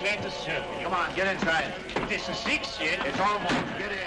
came to serve you. Come on, get inside. This is 6 yet. It's almost. Get in.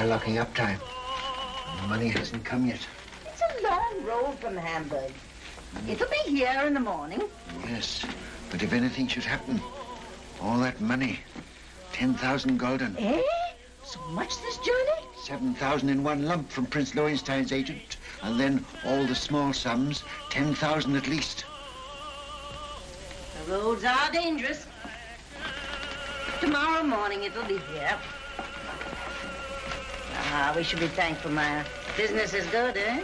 Locking up time. The money hasn't come yet. It's a long road from Hamburg. It'll be here in the morning. Yes, but if anything should happen, all that money, 10,000 gulden. Eh? So much this journey? 7,000 in one lump from Prince Lowenstein's agent, and then all the small sums, 10,000 at least. The roads are dangerous. Tomorrow morning it'll be here. Ah, we should be thankful, Maya. Business is good, eh?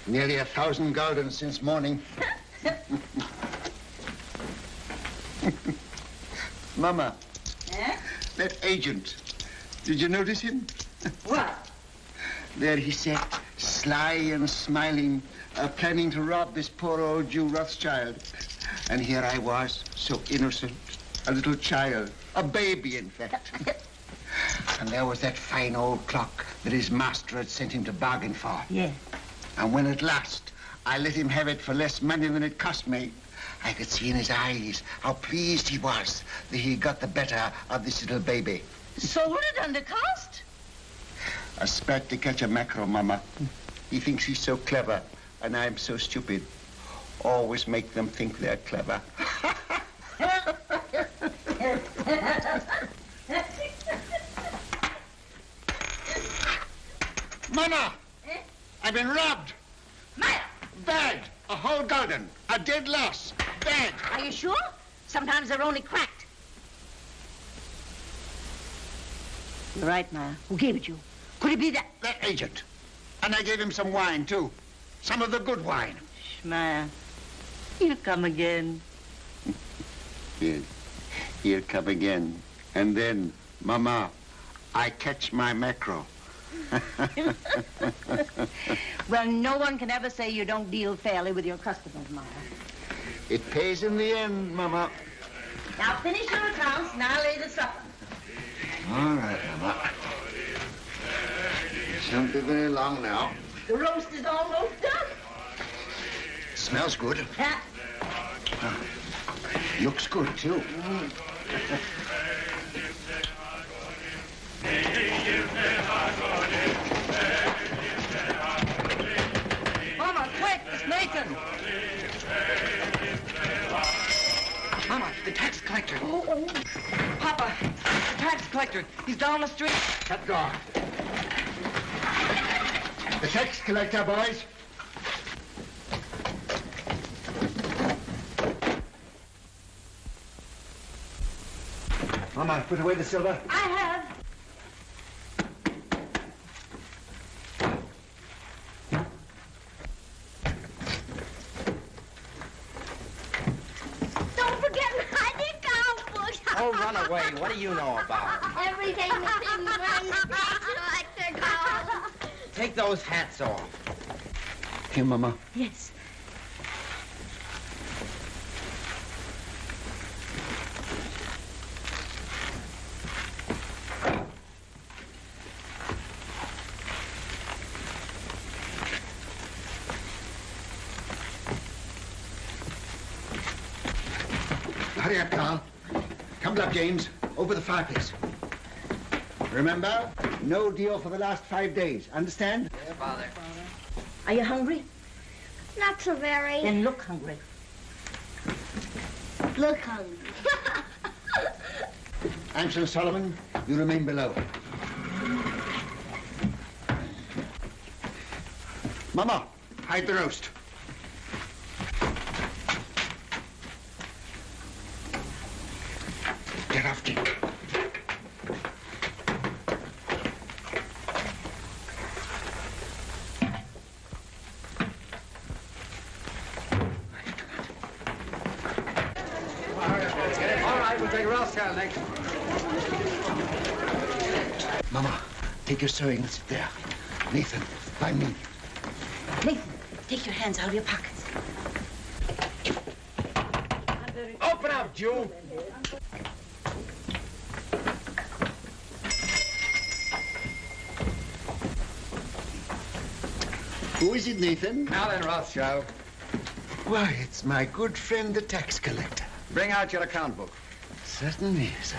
Nearly 1,000 gulden since morning. Mama. Eh? That agent. Did you notice him? What? There he sat, sly and smiling, planning to rob this poor old Jew Rothschild. And here I was, so innocent, a little child, a baby, in fact. And there was that fine old clock that his master had sent him to bargain for. Yeah. And when at last I let him have it for less money than it cost me, I could see in his eyes how pleased he was that he got the better of this little baby. Sold it under cost? A spat to catch a mackerel, Mama. He thinks he's so clever, and I'm so stupid. Always make them think they're clever. Mama! Eh? I've been robbed. Maya! Bad. A whole gulden. A dead loss. Bad. Are you sure? Sometimes they're only cracked. You're right, Maya. Who gave it you? Could it be that? That agent. And I gave him some wine, too. Some of the good wine. Maya, he'll come again. Yes. He'll come again. And then, Mama, I catch my mackerel. Well, no one can ever say you don't deal fairly with your customers, Maya. It pays in the end, Mama. Now finish your accounts and I'll lay the supper. All right, Mama. It won't be very long now. The roast is almost done. Smells good. Huh? Looks good, too. Mama, quick, it's Nathan. Mama, the tax collector. Oh. Papa, the tax collector. He's down the street. Shut the door. The tax collector, boys. Mama, put away the silver. I have. Don't forget my account book. Oh, run away. What do you know about it? Everything that's in one collector goes. Take those hats off. Here, Mama. Yes. Hurry up, Carl. Come up, James. Over the fireplace. Remember, no deal for the last 5 days. Understand? Yeah, Father. Are you hungry? Not so very. Then look hungry. Look hungry. Ansel Solomon, you remain below. Mama, hide the roast. Get off, Dick. We'll take Rothschild next. Mama, take your sewing and sit there. Nathan, by me. Nathan, take your hands out of your pockets. Open up, Jew. Who is it, Nathan? Now then, Rothschild, Why, it's my good friend, the tax collector. bring out your account book. Certainly, sir.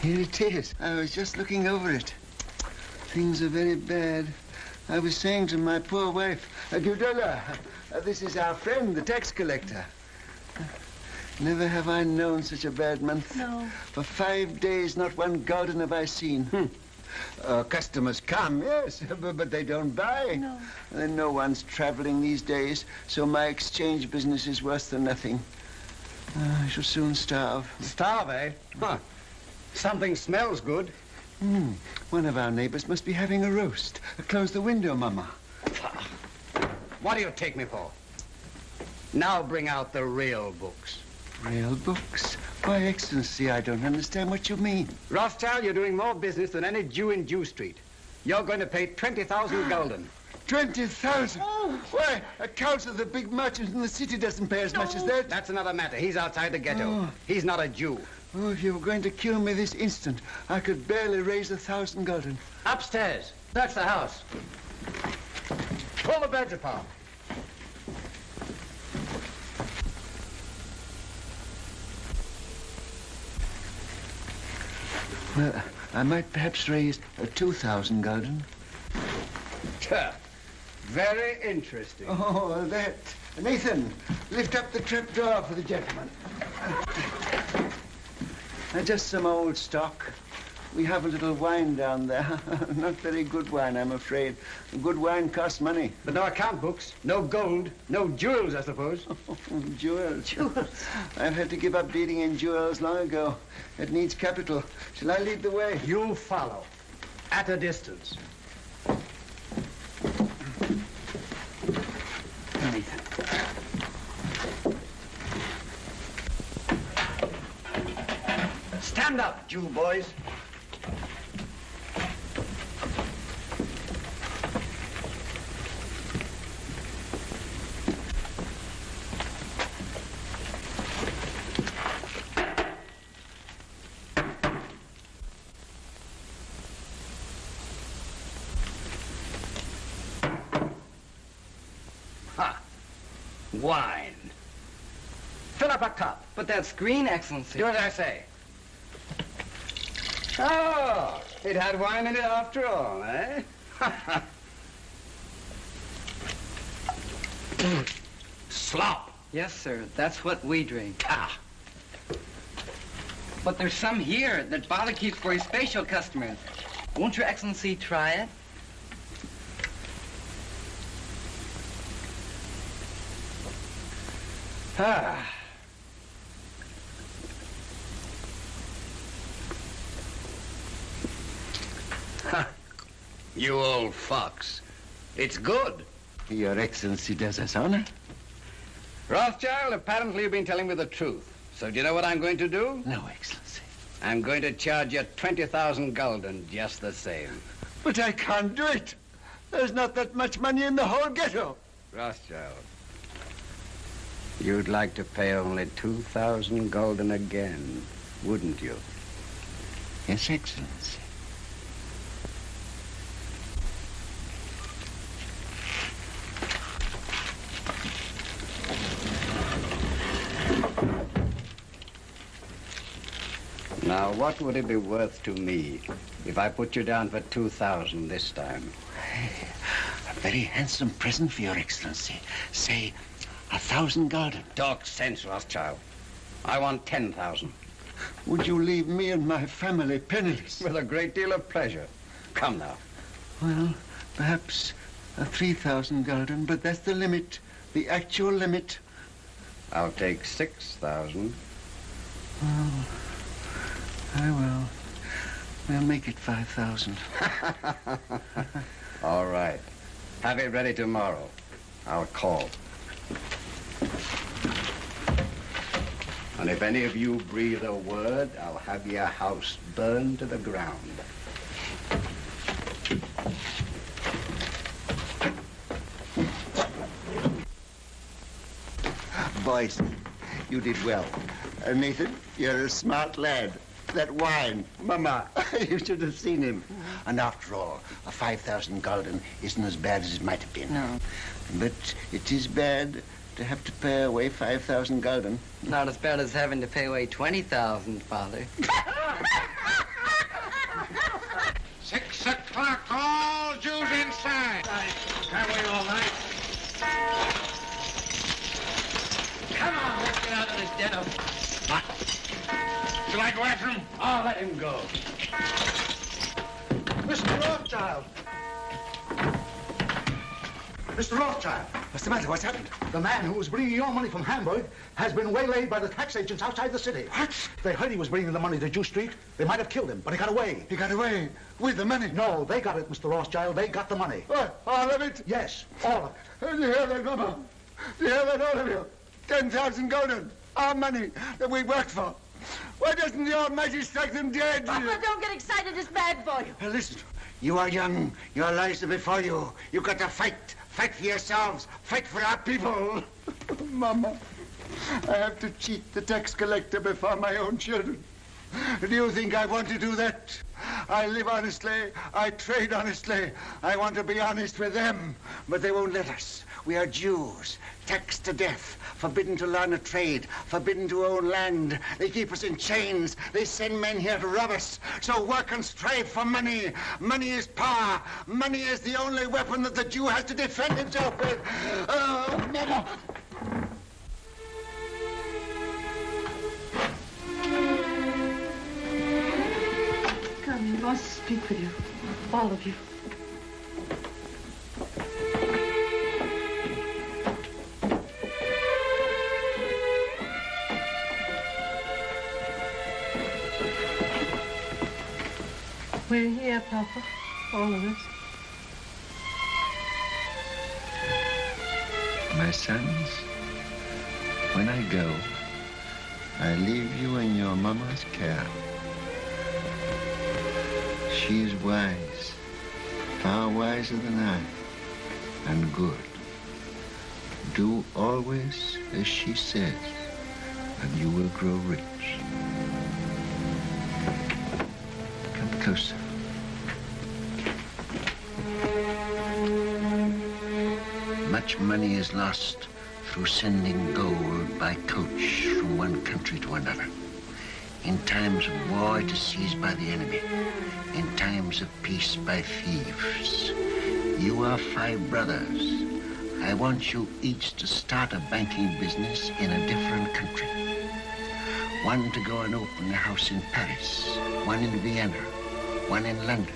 Here it is. I was just looking over it. Things are very bad. I was saying to my poor wife, Gudula, this is our friend, the tax collector. Never have I known such a bad month. No. For 5 days, not one garden have I seen. Customers come, yes, but they don't buy. No. And no one's traveling these days, so my exchange business is worse than nothing. I shall soon starve. Starve, eh? Huh. Something smells good. One of our neighbors must be having a roast. Close the window, Mama. What do you take me for? Now bring out the real books. Real books? Why, Excellency, I don't understand what you mean. Rothschild, you're doing more business than any Jew in Jew Street. You're going to pay 20,000 gulden. 20,000? Why, a council of the big merchants in the city doesn't pay as much as that. That's another matter. He's outside the ghetto. He's not a Jew. Oh, if you were going to kill me this instant, I could barely raise 1,000 gulden. Upstairs. That's the house. Pull the beds apart. Well, I might perhaps raise 2,000 gulden. Very interesting. Oh, that. Nathan, lift up the trap door for the gentleman. Just some old stock. We have a little wine down there. Not very good wine, I'm afraid. Good wine costs money. But no account books, no gold, no jewels, I suppose. Jewels. Jewels. I've had to give up dealing in jewels long ago. It needs capital. Shall I lead the way? You follow, at a distance. Stand up, Jew boys. Wine. Fill up a cup. But that's green, Excellency. Do as I say. Oh, it had wine in it after all, eh? Slop. Yes, sir. That's what we drink. Ah. But there's some here that Father keeps for his special customers. Won't Your Excellency try it? Ah. You old fox. It's good. Your Excellency does us honor. Rothschild, apparently you've been telling me the truth. So do you know what I'm going to do? No, Excellency. I'm going to charge you 20,000 gulden just the same. But I can't do it. There's not that much money in the whole ghetto. Rothschild, you'd like to pay only 2,000 gulden again, wouldn't you? Yes, Excellency. Now, what would it be worth to me if I put you down for 2,000 this time? A very handsome present for Your Excellency. Say, 1,000 gulden. Talk sense, Rothschild. I want 10,000. Would you leave me and my family penniless? With a great deal of pleasure. Come now. Well, perhaps 3,000 gulden, but that's the limit, the actual limit. I'll take 6,000. Well, I will. We'll make it 5,000. All right. Have it ready tomorrow. I'll call. And if any of you breathe a word, I'll have your house burned to the ground. Boys, you did well. Nathan, you're a smart lad. That wine, Mama, you should have seen him. And after all, a 5,000 gulden isn't as bad as it might have been. No. But it is bad to have to pay away 5,000 gulden. Not as bad as having to pay away 20,000, Father. 6 o'clock, all Jews inside. Can't wait all night. Come on, let's get out of this den of... What? Shall I go after him? I'll let him go. Mr. Rothschild! Mr. Rothschild! What's the matter? What's happened? The man who was bringing your money from Hamburg has been waylaid by the tax agents outside the city. What? They heard he was bringing the money to Jew Street. They might have killed him, but he got away. He got away with the money? No, they got it, Mr. Rothschild. They got the money. What? All of it? Yes, all of it. Do you hear that, Mama? Do you hear that, all of you? 10,000 gulden. Our money that we worked for. Why doesn't the Almighty strike them dead? Papa, don't get excited. It's bad for you. Listen, you are young. Your lives are before you. You've got to fight. Fight for yourselves. Fight for our people. Mama, I have to cheat the tax collector before my own children. Do you think I want to do that? I live honestly. I trade honestly. I want to be honest with them, but they won't let us. We are Jews, taxed to death, forbidden to learn a trade, forbidden to own land. They keep us in chains. They send men here to rob us. So work and strive for money. Money is power. Money is the only weapon that the Jew has to defend himself with. Oh, Mama. Come, he wants to speak with you. All of you. We're here, Papa. All of us. My sons, when I go, I leave you in your mama's care. She is wise, far wiser than I, and good. Do always as she says, and you will grow rich. Come closer. Much money is lost through sending gold by coach from one country to another. In times of war, it is seized by the enemy. In times of peace, by thieves. You are 5 brothers. I want you each to start a banking business in a different country. One to go and open a house in Paris, one in Vienna, one in London.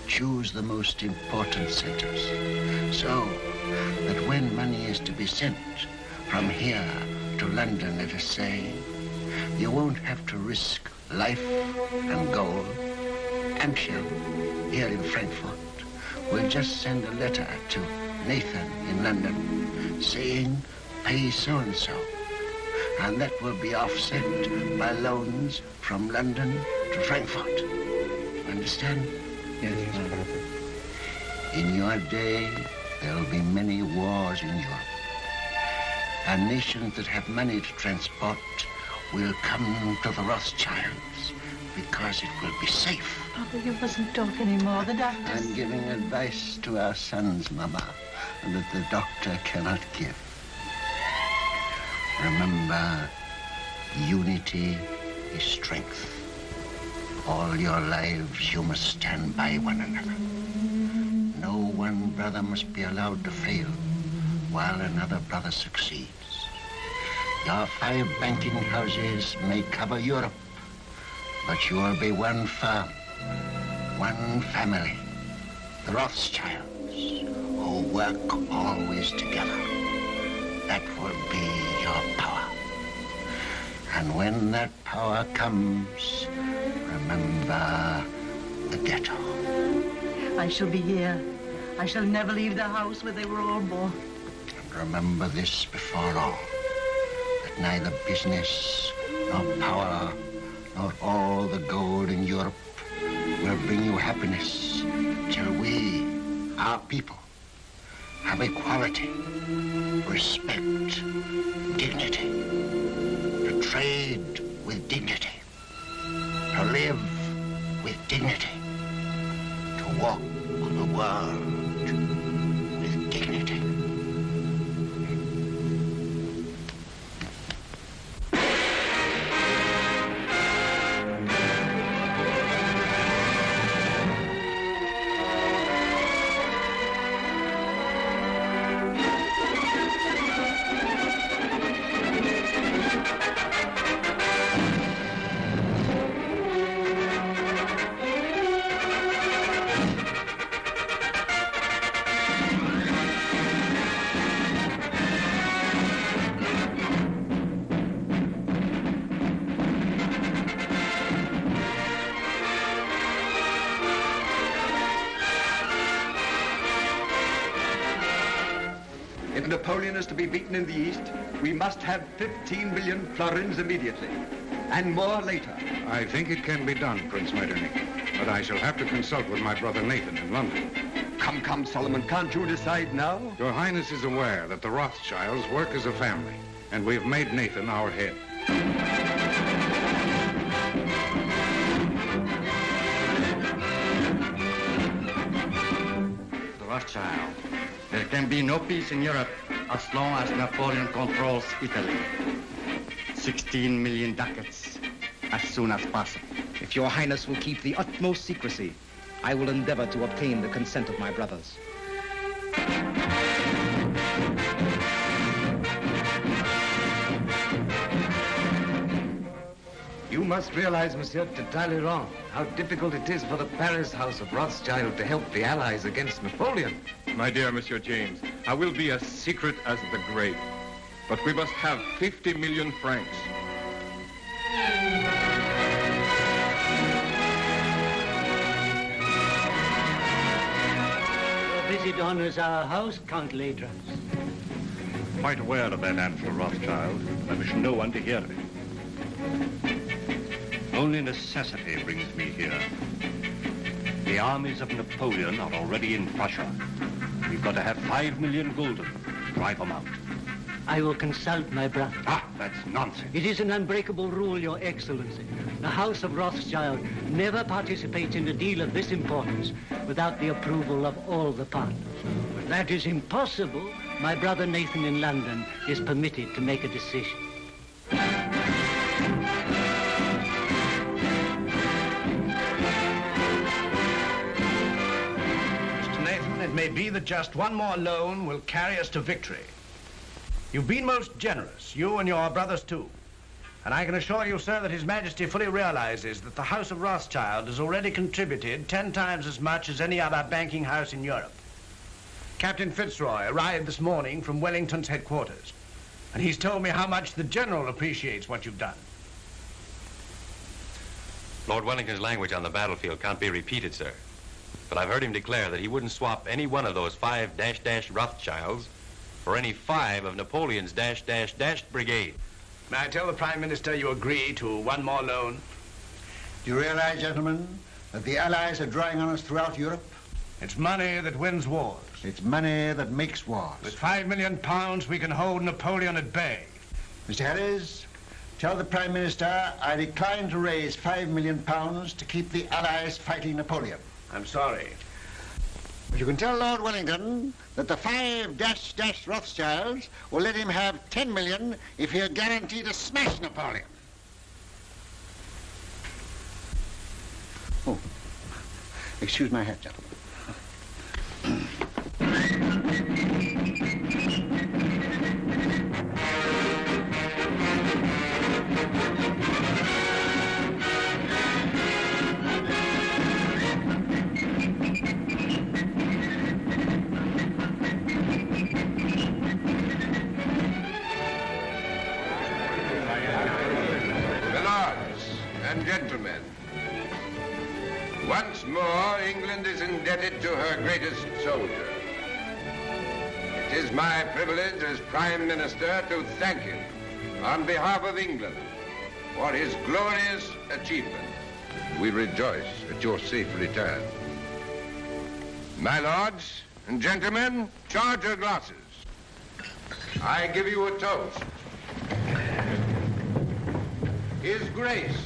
Choose the most important centers, so that when money is to be sent from here to London, let us say, you won't have to risk life and gold. Amshel, here in Frankfurt, will just send a letter to Nathan in London saying, pay so-and-so. And that will be offset by loans from London to Frankfurt. Understand? Yes, Father. In your day, there will be many wars in Europe. And nations that have money to transport will come to the Rothschilds because it will be safe. Papa, you mustn't talk anymore. The doctor's... I'm giving advice to our sons, Mama, that the doctor cannot give. Remember, unity is strength. All your lives you must stand by one another. No one brother must be allowed to fail while another brother succeeds. Your 5 banking houses may cover Europe, but you will be one firm, one family, the Rothschilds, who work always together. That will be your power. And when that power comes, remember the ghetto. I shall be here. I shall never leave the house where they were all born. And remember this before all, that neither business, nor power, nor all the gold in Europe will bring you happiness till we, our people, have equality, respect, dignity, to trade with dignity, to live with dignity, to walk the world with dignity. If Napoleon is to be beaten in the East, we must have 15 million florins immediately, and more later. I think it can be done, Prince Metternich, but I shall have to consult with my brother Nathan in London. Come, Solomon, can't you decide now? Your Highness is aware that the Rothschilds work as a family, and we've made Nathan our head. The Rothschild. There can be no peace in Europe as long as Napoleon controls Italy. 16 million ducats as soon as possible. If your Highness will keep the utmost secrecy, I will endeavor to obtain the consent of my brothers. You must realize, Monsieur de Talleyrand, how difficult it is for the Paris House of Rothschild to help the Allies against Napoleon. My dear Monsieur James, I will be as secret as the grave, but we must have 50 million francs. Your visit honors our house, Count Ladras. Quite aware of that answer, Rothschild. I wish no one to hear of it. Only necessity brings me here. The armies of Napoleon are already in Prussia. We've got to have 5 million gulden. Drive them out. I will consult my brother. Ah, that's nonsense. It is an unbreakable rule, Your Excellency. The House of Rothschild never participates in a deal of this importance without the approval of all the partners. But that is impossible. My brother Nathan in London is permitted to make a decision. It may be that just one more loan will carry us to victory. You've been most generous, you and your brothers too. And I can assure you, sir, that His Majesty fully realizes that the House of Rothschild has already contributed 10 times as much as any other banking house in Europe. Captain Fitzroy arrived this morning from Wellington's headquarters, and he's told me how much the General appreciates what you've done. Lord Wellington's language on the battlefield can't be repeated, sir. But I've heard him declare that he wouldn't swap any one of those 5 Rothschilds for any 5 of Napoleon's brigade. May I tell the Prime Minister you agree to one more loan? Do you realize, gentlemen, that the Allies are drawing on us throughout Europe? It's money that wins wars. It's money that makes wars. With 5 million pounds, we can hold Napoleon at bay. Mr. Harris, tell the Prime Minister I decline to raise 5 million pounds to keep the Allies fighting Napoleon. I'm sorry. But you can tell Lord Wellington that the 5 Rothschilds will let him have 10 million if he'll guarantee to smash Napoleon. Oh, excuse my hat, gentlemen. Gentlemen, once more England is indebted to her greatest soldier. It is my privilege as Prime Minister to thank him on behalf of England for his glorious achievement. We rejoice at your safe return. My lords and gentlemen, charge your glasses. I give you a toast. His Grace,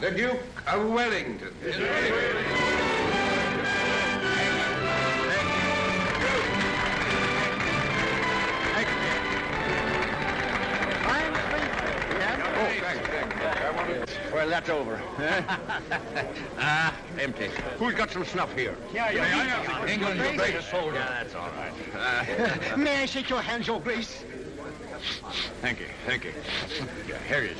the Duke of Wellington. Well, that's over. Empty. Who's got some snuff here? Yeah, England's the greatest soldier. Yeah, that's all right. May I shake your hand, Your Grace? Thank you, thank you. Yeah, here he is.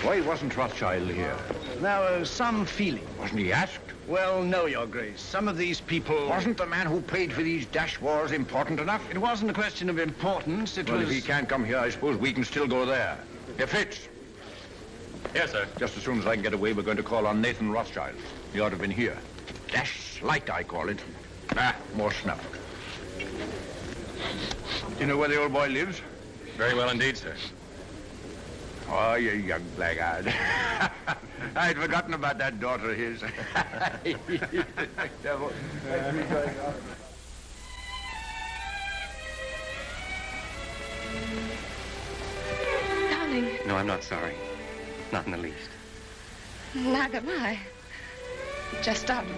Why wasn't Rothschild here? There was some feeling. Wasn't he asked? Well, no, Your Grace. Some of these people... Wasn't the man who paid for these dash wars important enough? It wasn't a question of importance. It was... If he can't come here, I suppose we can still go there. Hey, Fitz. Yes, sir. Just as soon as I can get away, we're going to call on Nathan Rothschild. He ought to have been here. Dash slight, I call it. More snuff. You know where the old boy lives? Very well indeed, sir. Oh, you young blackguard. I'd forgotten about that daughter of his. Darling, No, I'm not sorry. Not in the least. neither am I. Just started.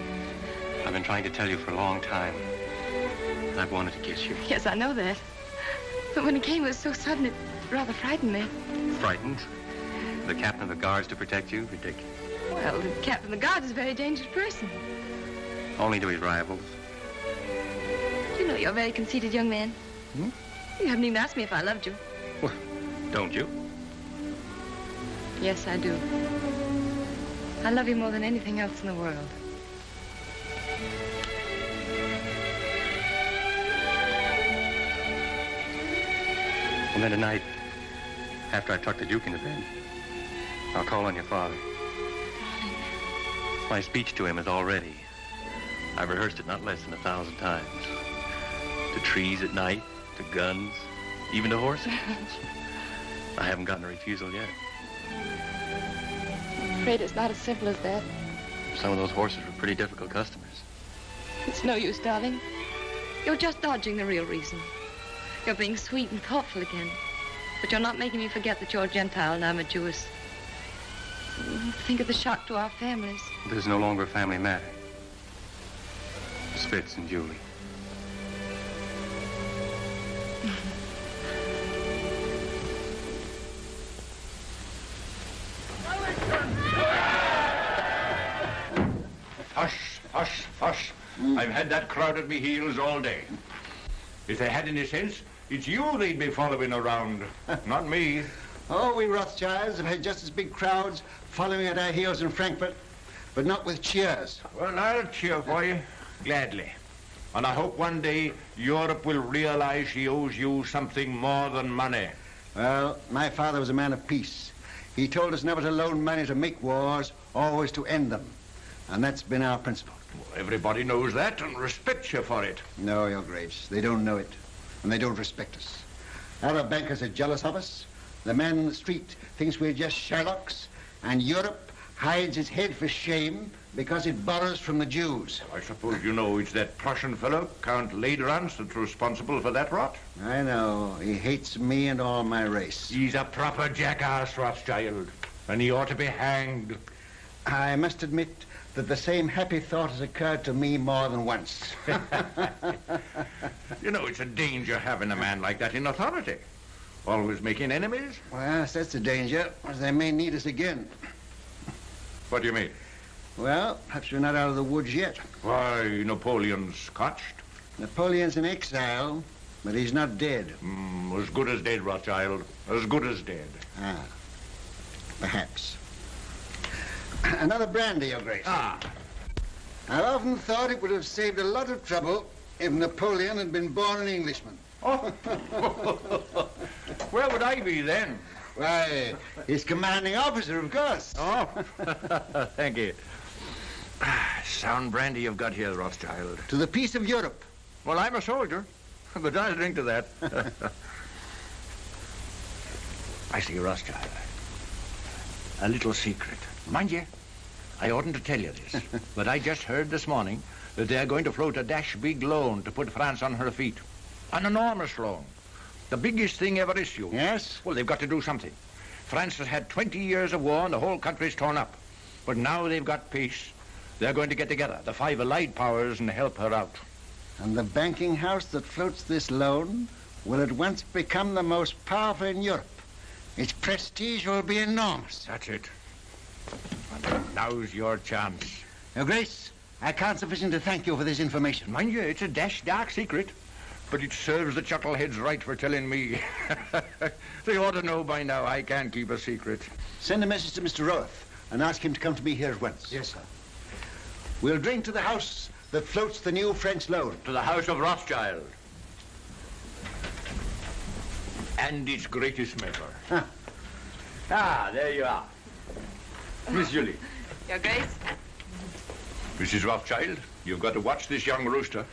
I've been trying to tell you for a long time. I've wanted to kiss you. Yes, I know that. But when it came, it was so sudden, it rather frightened me. Frightened? The captain of the guards to protect you? Ridiculous. Well, the captain of the guards is a very dangerous person. Only to his rivals. You know you're a very conceited young man. Hmm? You haven't even asked me if I loved you. Well, don't you? Yes, I do. I love you more than anything else in the world. And then tonight, after I tuck the Duke into bed, I'll call on your father. My speech to him is all ready. I've rehearsed it not less than 1,000 times. To trees at night, to guns, even to horses. I haven't gotten a refusal yet. I'm afraid it's not as simple as that. Some of those horses were pretty difficult customers. It's no use, darling. You're just dodging the real reason. You're being sweet and thoughtful again. But you're not making me forget that you're a Gentile and I'm a Jewess. Think of the shock to our families. This is no longer a family matter. It's Fitz and Julie. Hush, hush, hush. I've had that crowd at me heels all day. If they had any sense, it's you they'd be following around, not me. Oh, we Rothschilds have had just as big crowds following at our heels in Frankfurt, but not with cheers. Well, I'll cheer for you, gladly. And I hope one day Europe will realize she owes you something more than money. Well, my father was a man of peace. He told us never to loan money to make wars, always to end them. And that's been our principle. Well, everybody knows that and respects you for it. No, Your Grace, they don't know it, and they don't respect us. Arab bankers are jealous of us. The man in the street thinks we're just Sherlocks, and Europe hides its head for shame because it borrows from the Jews. I suppose you know it's that Prussian fellow, Count Lederans, that's responsible for that rot? I know. He hates me and all my race. He's a proper jackass, Rothschild, and he ought to be hanged. I must admit that the same happy thought has occurred to me more than once. You know, it's a danger having a man like that in authority. Always making enemies. Well, yes, that's the danger, as they may need us again. What do you mean? Well, perhaps we're not out of the woods yet. Why, Napoleon's scotched. Napoleon's in exile, but he's not dead. As good as dead, Rothschild. As good as dead. Ah, perhaps. Another brandy, Your Grace. Ah. I've often thought it would have saved a lot of trouble if Napoleon had been born an Englishman. Oh. Where would I be then? Why, his commanding officer, of course. Oh, thank you. Sound brandy you've got here, Rothschild. To the peace of Europe. Well, I'm a soldier. But I'll drink to that. I see, Rothschild. A little secret. Mind you, I oughtn't to tell you this, but I just heard this morning that they're going to float a dash big loan to put France on her feet. An enormous loan. The biggest thing ever issued. Yes? Well, they've got to do something. France has had 20 years of war and the whole country's torn up. But now they've got peace. They're going to get together, the 5 allied powers, and help her out. And the banking house that floats this loan will at once become the most powerful in Europe. Its prestige will be enormous. That's it. And now's your chance. Your Grace, I can't sufficiently thank you for this information. Mind you, it's a dark secret. But it serves the chuckleheads right for telling me. They ought to know by now I can't keep a secret. Send a message to Mr. Roth and ask him to come to me here at once. Yes, sir. We'll drink to the house that floats the new French loan. To the house of Rothschild. And its greatest member. Huh. Ah, there you are. Miss Julie. Your Grace? Mrs. Rothschild, you've got to watch this young rooster.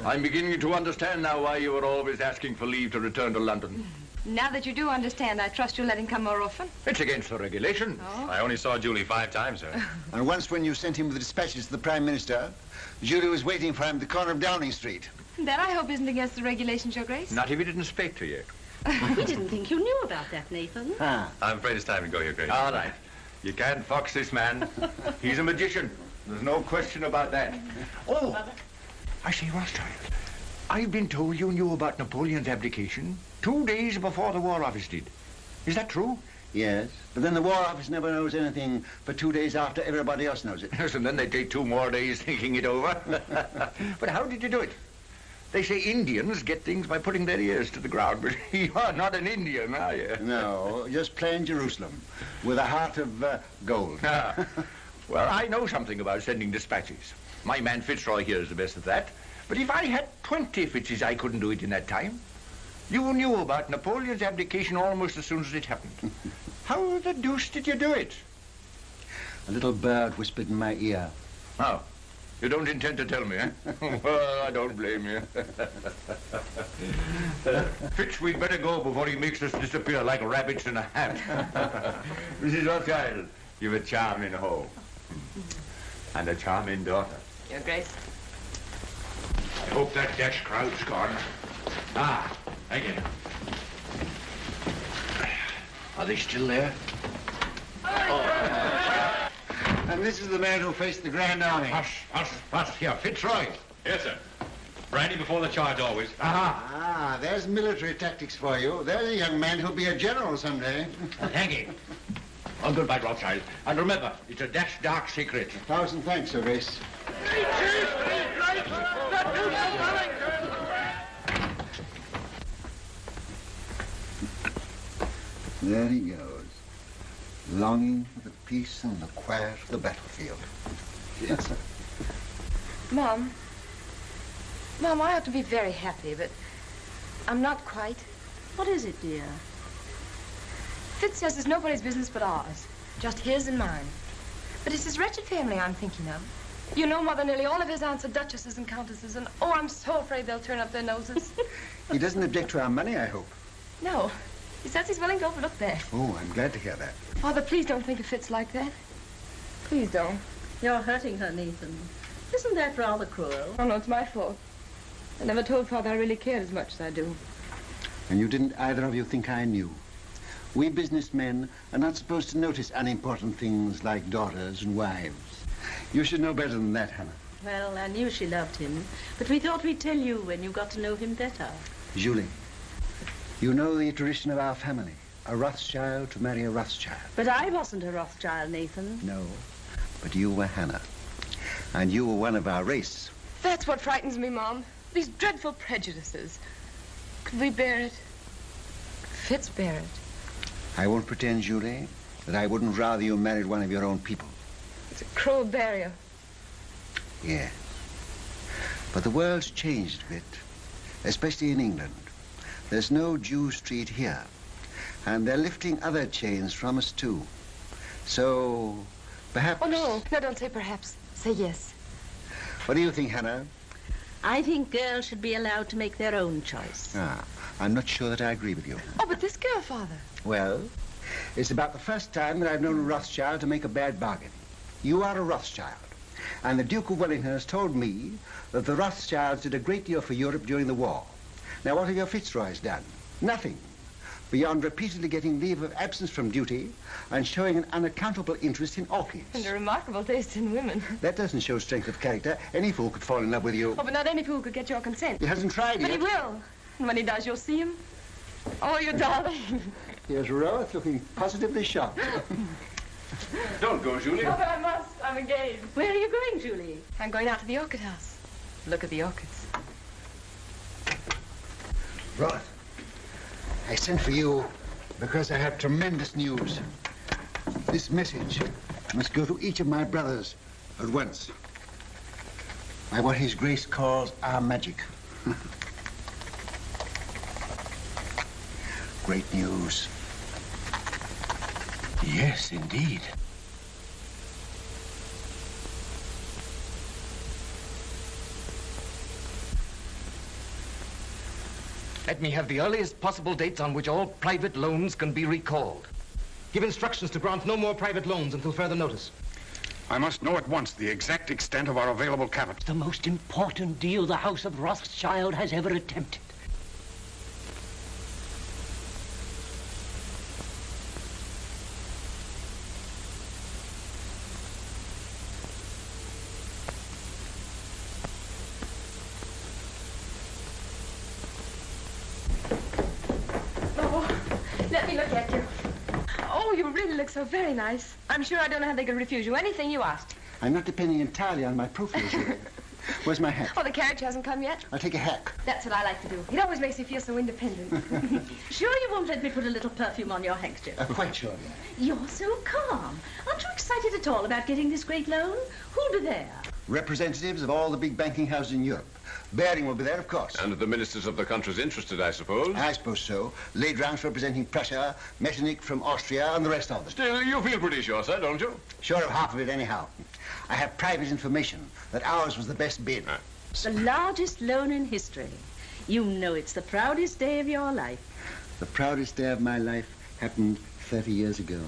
I'm beginning to understand now why you were always asking for leave to return to London. Now that you do understand, I trust you'll let him come more often. It's against the regulation. Oh. I only saw Julie 5 times, sir. And once when you sent him with the dispatches to the Prime Minister, Julie was waiting for him at the corner of Downing Street. That I hope isn't against the regulations, Your Grace. Not if he didn't speak to you. We didn't think you knew about that, Nathan. Ah. I'm afraid it's time to go, Your Grace. All right. You can't fox this man. He's a magician. There's no question about that. Oh, I say, Rothschild, I've been told you knew about Napoleon's abdication 2 days before the War Office did. Is that true? Yes, but then the War Office never knows anything for 2 days after everybody else knows it. Yes, and then they take 2 more days thinking it over. But how did you do it? They say Indians get things by putting their ears to the ground, but you're not an Indian, are you? No, just plain Jerusalem, with a heart of gold. Ah. Well, I know something about sending dispatches. My man Fitzroy here is the best at that. But if I had 20 Fitzes, I couldn't do it in that time. You knew about Napoleon's abdication almost as soon as it happened. How the deuce did you do it? A little bird whispered in my ear. Oh, you don't intend to tell me, eh? Well, I don't blame you. Fitz, we'd better go before he makes us disappear like rabbits in a hat. Mrs. Rothschild, you've a charming home. And a charming daughter. Your Grace. I hope that dash crowd's gone. Ah, again. Are they still there? Oh. And this is the man who faced the Grand Army. Hush, here, Fitzroy. Yes, sir. Brandy before the charge, always. Ah, there's military tactics for you. There's a young man who'll be a general someday. Thank you. Oh, goodbye, Rothschild. And remember, it's a dark secret. 1,000 thanks, Your Grace. There he goes, longing for the peace and the quiet of the battlefield. Yes, sir. Mom, I ought to be very happy, but I'm not quite. What is it, dear? Fitz says it's nobody's business but ours, just his and mine. But it's his wretched family I'm thinking of. You know, Mother, nearly all of his aunts are duchesses and countesses, and oh, I'm so afraid they'll turn up their noses. He doesn't object to our money, I hope. No, he says he's willing to overlook that. Oh, I'm glad to hear that. Father, please don't think of Fitz like that. Please don't. You're hurting her, Nathan. Isn't that rather cruel? Oh, no, it's my fault. I never told Father I really cared as much as I do. And you didn't either of you think I knew. We businessmen are not supposed to notice unimportant things like daughters and wives. You should know better than that, Hannah. Well, I knew she loved him, but we thought we'd tell you when you got to know him better. Julie, you know the tradition of our family. A Rothschild to marry a Rothschild. But I wasn't a Rothschild, Nathan. No, but you were Hannah. And you were one of our race. That's what frightens me, Mom. These dreadful prejudices. Could we bear it? Could Fitz bear it? I won't pretend, Julie, that I wouldn't rather you married one of your own people. It's a cruel barrier. Yeah. But the world's changed a bit, especially in England. There's no Jew Street here, and they're lifting other chains from us, too. So, perhaps... Oh, no, don't say perhaps. Say yes. What do you think, Hannah? I think girls should be allowed to make their own choice. Ah, I'm not sure that I agree with you. Oh, but this girl, Father. Well, it's about the first time that I've known a Rothschild to make a bad bargain. You are a Rothschild. And the Duke of Wellington has told me that the Rothschilds did a great deal for Europe during the war. Now, what have your Fitzroys done? Nothing. Beyond repeatedly getting leave of absence from duty and showing an unaccountable interest in orchids. And a remarkable taste in women. That doesn't show strength of character. Any fool could fall in love with you. Oh, but not any fool could get your consent. He hasn't tried But yet. he will. And when he does, you'll see him. Oh, you darling. Here's Roth looking positively shocked. Don't go, Julie. Oh, but I must. I'm engaged. Where are you going, Julie? I'm going out to the orchid house. Look at the orchids. Roth, I sent for you because I have tremendous news. This message must go to each of my brothers at once. By what His Grace calls our magic. Great news. Yes, indeed. Let me have the earliest possible dates on which all private loans can be recalled. Give instructions to grant no more private loans until further notice. I must know at once the exact extent of our available capital. The most important deal the House of Rothschild has ever attempted. Let me look at you. Oh, you really look so very nice. I'm sure I don't know how they could refuse you anything you asked. I'm not depending entirely on my profile, Julie. Where's my hat? Oh, the carriage hasn't come yet? I'll take a hack. That's what I like to do. It always makes me feel so independent. Sure you won't let me put a little perfume on your handkerchief? Quite sure. You're so calm. Aren't you excited at all about getting this great loan? Who'll be there? Representatives of all the big banking houses in Europe. Baring will be there, of course. And the ministers of the countries interested, I suppose. I suppose so. Ladrange representing Prussia, Metternich from Austria, and the rest of them. Still, you feel pretty sure, sir, don't you? Sure of half of it, anyhow. I have private information that ours was the best bid. The largest loan in history. You know it's the proudest day of your life. The proudest day of my life happened 30 years ago.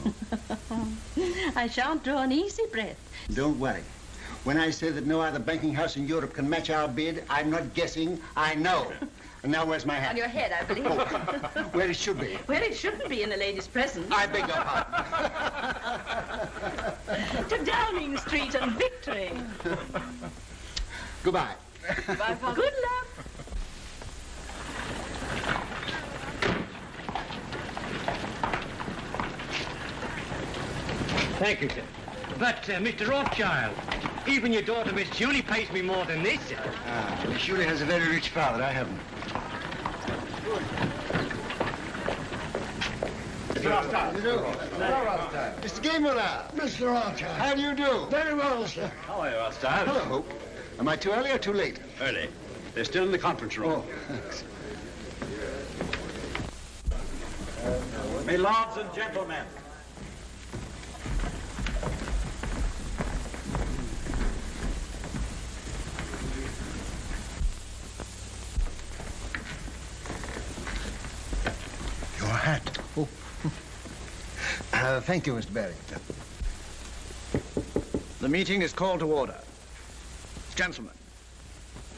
I shan't draw an easy breath. Don't worry. When I say that no other banking house in Europe can match our bid, I'm not guessing, I know. And now where's my hat? On your head, I believe. Where it should be. Where it shouldn't be in a lady's presence. I beg your pardon. To Downing Street and victory. Goodbye. Goodbye, Father. Good luck. Thank you, sir. But, Mr. Rothschild, even your daughter, Miss Julie, pays me more than this, sir. Miss Julie has a very rich father. I haven't. Mr. Rothschild. Mr. Gameler. Mr. Rothschild. How do you do? Very well, sir. How are you, Rothschild? Hello, Hope. Am I too early or too late? Early. They're still in the conference room. Oh, thanks. My lords and gentlemen, Your hat. Oh. Thank you, Mr. Baring. The meeting is called to order. Gentlemen,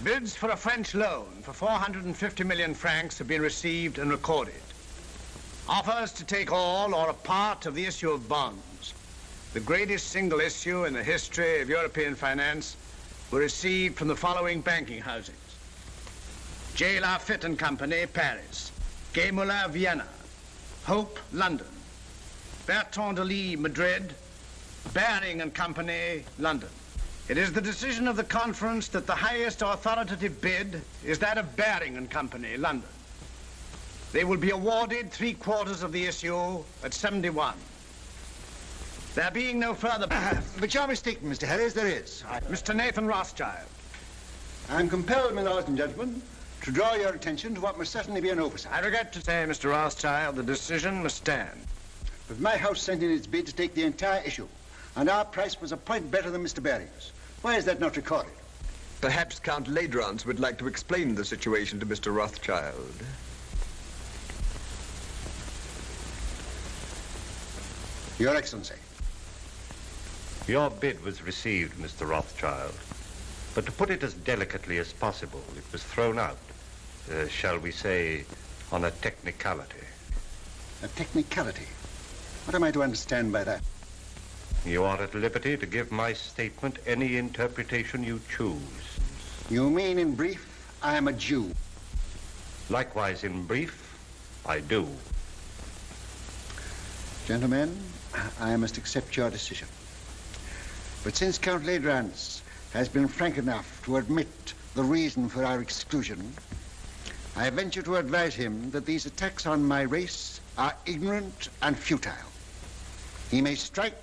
bids for a French loan for 450 million francs have been received and recorded. Offers to take all or a part of the issue of bonds, the greatest single issue in the history of European finance, were received from the following banking houses: J. Lafitte and Company, Paris; Gay Muller, Vienna; Hope, London; Bertrand de Lis, Madrid; Baring and Company, London. It is the decision of the conference that the highest authoritative bid is that of Baring and Company, London. They will be awarded 3/4 of the issue at 71. There being no further... But you're mistaken, Mr. Harris, there is. Mr. Nathan Rothschild. I'm compelled, my lords and gentlemen, to draw your attention to what must certainly be an oversight. I regret to say, Mr. Rothschild, the decision must stand. But my house sent in its bid to take the entire issue, and our price was a point better than Mr. Baring's. Why is that not recorded? Perhaps Count Ladrance would like to explain the situation to Mr. Rothschild. Your Excellency. Your bid was received, Mr. Rothschild. But to put it as delicately as possible, it was thrown out, shall we say, on a technicality. A technicality? What am I to understand by that? You are at liberty to give my statement any interpretation you choose. You mean, in brief, I am a Jew? Likewise, in brief, I do. Gentlemen, I must accept your decision. But since Count Ladrance has been frank enough to admit the reason for our exclusion, I venture to advise him that these attacks on my race are ignorant and futile. He may strike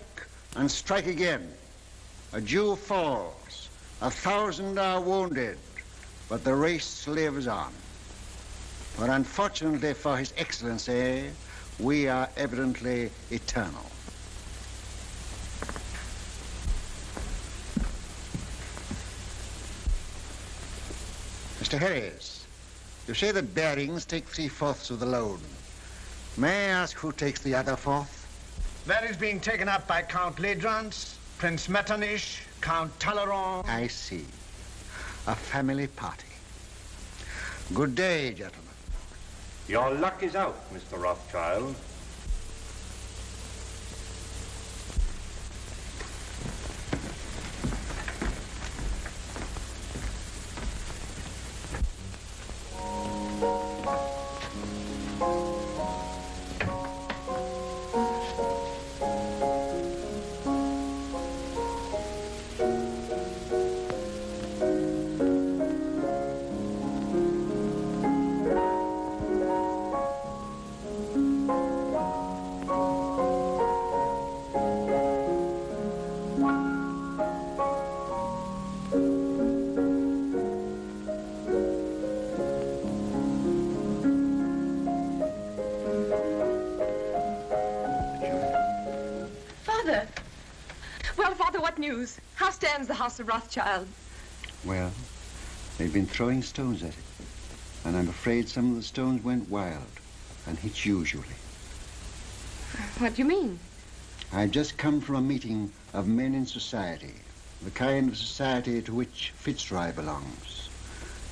and strike again. A Jew falls, 1,000 are wounded, but the race lives on. For unfortunately for His Excellency, we are evidently eternal. Mr. Harris, you say the bearings take 3/4 of the load. May I ask who takes the other 1/4? That is being taken up by Count Ladrance, Prince Metternich, Count Talleyrand. I see. A family party. Good day, gentlemen. Your luck is out, Mr. Rothschild. News. How stands the house of Rothschild? Well, they've been throwing stones at it. And I'm afraid some of the stones went wild and hit you usually. What do you mean? I've just come from a meeting of men in society, the kind of society to which Fitzroy belongs.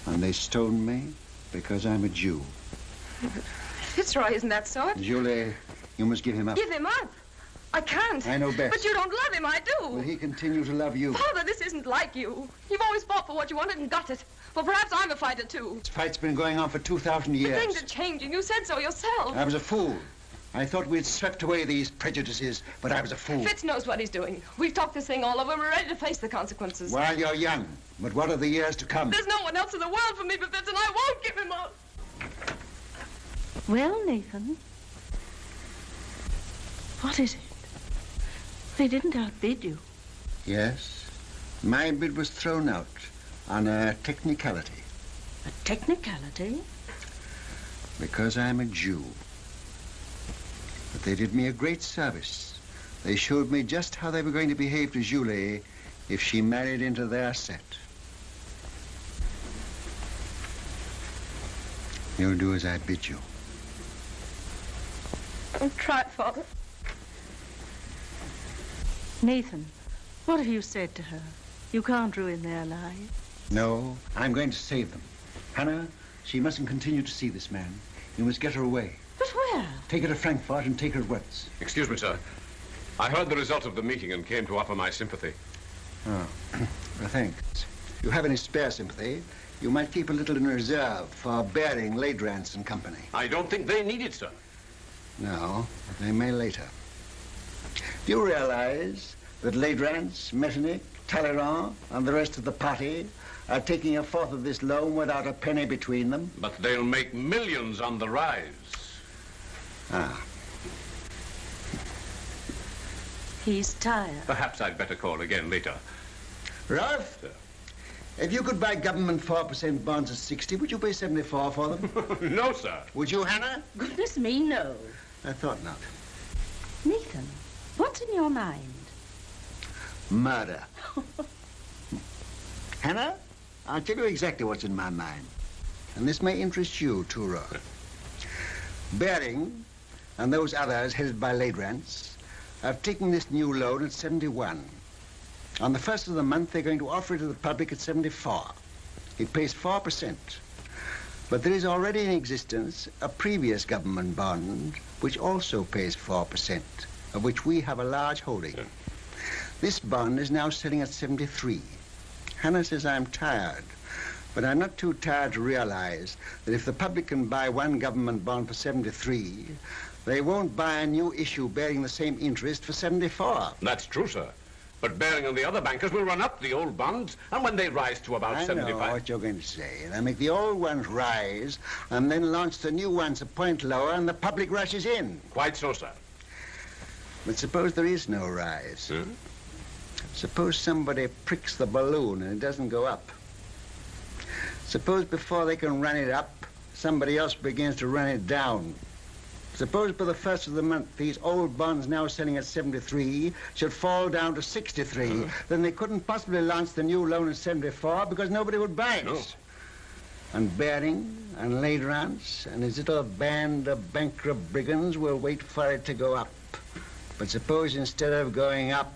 And they stoned me because I'm a Jew. Fitzroy isn't that sort. Julie, you must give him up. Give him up? I can't. I know best. But you don't love him, I do. Will he continue to love you? Father, this isn't like you. You've always fought for what you wanted and got it. Well, perhaps I'm a fighter, too. This fight's been going on for 2,000 years. But things are changing. You said so yourself. I was a fool. I thought we'd swept away these prejudices, but I was a fool. Fitz knows what he's doing. We've talked this thing all over. We're ready to face the consequences. While you're young. But what are the years to come? There's no one else in the world for me but Fitz, and I won't give him up. Well, Nathan, what is it? They didn't outbid you. Yes. My bid was thrown out on a technicality. A technicality? Because I'm a Jew. But they did me a great service. They showed me just how they were going to behave to Julie if she married into their set. You'll do as I bid you. I'll try, Father. Nathan, what have you said to her? You can't ruin their lives. No, I'm going to save them. Hannah, she mustn't continue to see this man. You must get her away. But where? Take her to Frankfurt and take her at once. Excuse me, sir. I heard the result of the meeting and came to offer my sympathy. Oh, well, thanks. If you have any spare sympathy, you might keep a little in reserve for Baring, Ladrance and Company. I don't think they need it, sir. No, but they may later. Do you realize that Ladrance, Metternich, Talleyrand, and the rest of the party are taking a 1/4 of this loan without a penny between them? But they'll make millions on the rise. Ah. He's tired. Perhaps I'd better call again later. Ralph, if you could buy government 4% bonds at 60, would you pay 74 for them? No, sir. Would you, Hannah? Goodness me, no. I thought not. Nathan, what's in your mind? Murder. Hannah, I'll tell you exactly what's in my mind. And this may interest you, too, Roth. Bering and those others headed by Ladrans have taken this new loan at 71. On the first of the month, they're going to offer it to the public at 74. It pays 4%. But there is already in existence a previous government bond which also pays 4%, of which we have a large holding. This bond is now selling at 73. Hannah says I'm tired, but I'm not too tired to realize that if the public can buy one government bond for 73, they won't buy a new issue bearing the same interest for 74. That's true, sir. But Bering and the other bankers will run up the old bonds, and when they rise to about 75... I know what you're going to say. They'll make the old ones rise, and then launch the new ones a point lower, and the public rushes in. Quite so, sir. But suppose there is no rise. Suppose somebody pricks the balloon and it doesn't go up. Suppose before they can run it up, somebody else begins to run it down. Suppose by the first of the month, these old bonds now selling at 73 should fall down to 63. Then they couldn't possibly launch the new loan at 74 because nobody would buy it. No. And Bering and Ladrans and his little band of bankrupt brigands will wait for it to go up. But suppose instead of going up,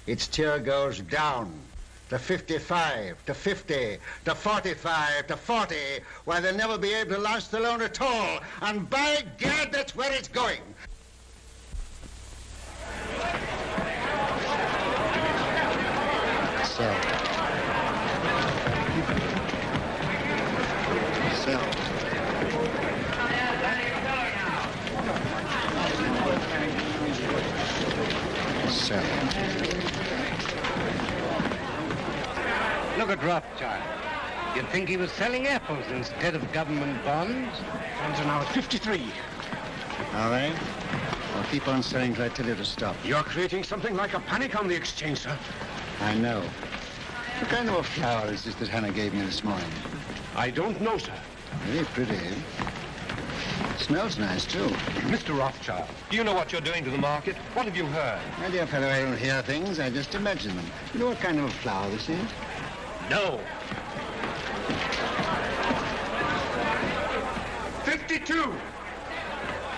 it still goes down to 55, to 50, to 45, to 40, why they'll never be able to launch the loan at all. And by gad, that's where it's going. Sell. Sell. Sell. Look at Rothschild. You'd think he was selling apples instead of government bonds. Bonds are now at 53. Are they? I'll keep on selling till I tell you to stop. You're creating something like a panic on the exchange, sir. I know. What kind of a flower is this that Hannah gave me this morning? I don't know, sir. Very pretty. Smells nice, too. Mr. Rothschild, do you know what you're doing to the market? What have you heard? My dear fellow, I don't hear things. I just imagine them. You know what kind of a flower this is? No. 52!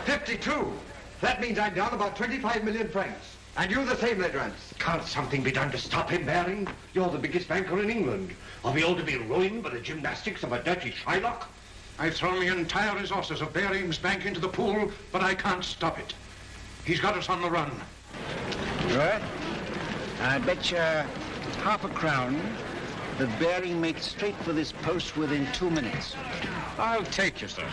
52! That means I'm down about 25 million francs. And you the same, Ladrans. Can't something be done to stop him, Bering? You're the biggest banker in England. Are we all to be ruined by the gymnastics of a dirty Shylock? I've thrown the entire resources of Bering's bank into the pool, but I can't stop it. He's got us on the run. Right. I bet you half a crown that Bering makes straight for this post within 2 minutes. I'll take you, sir.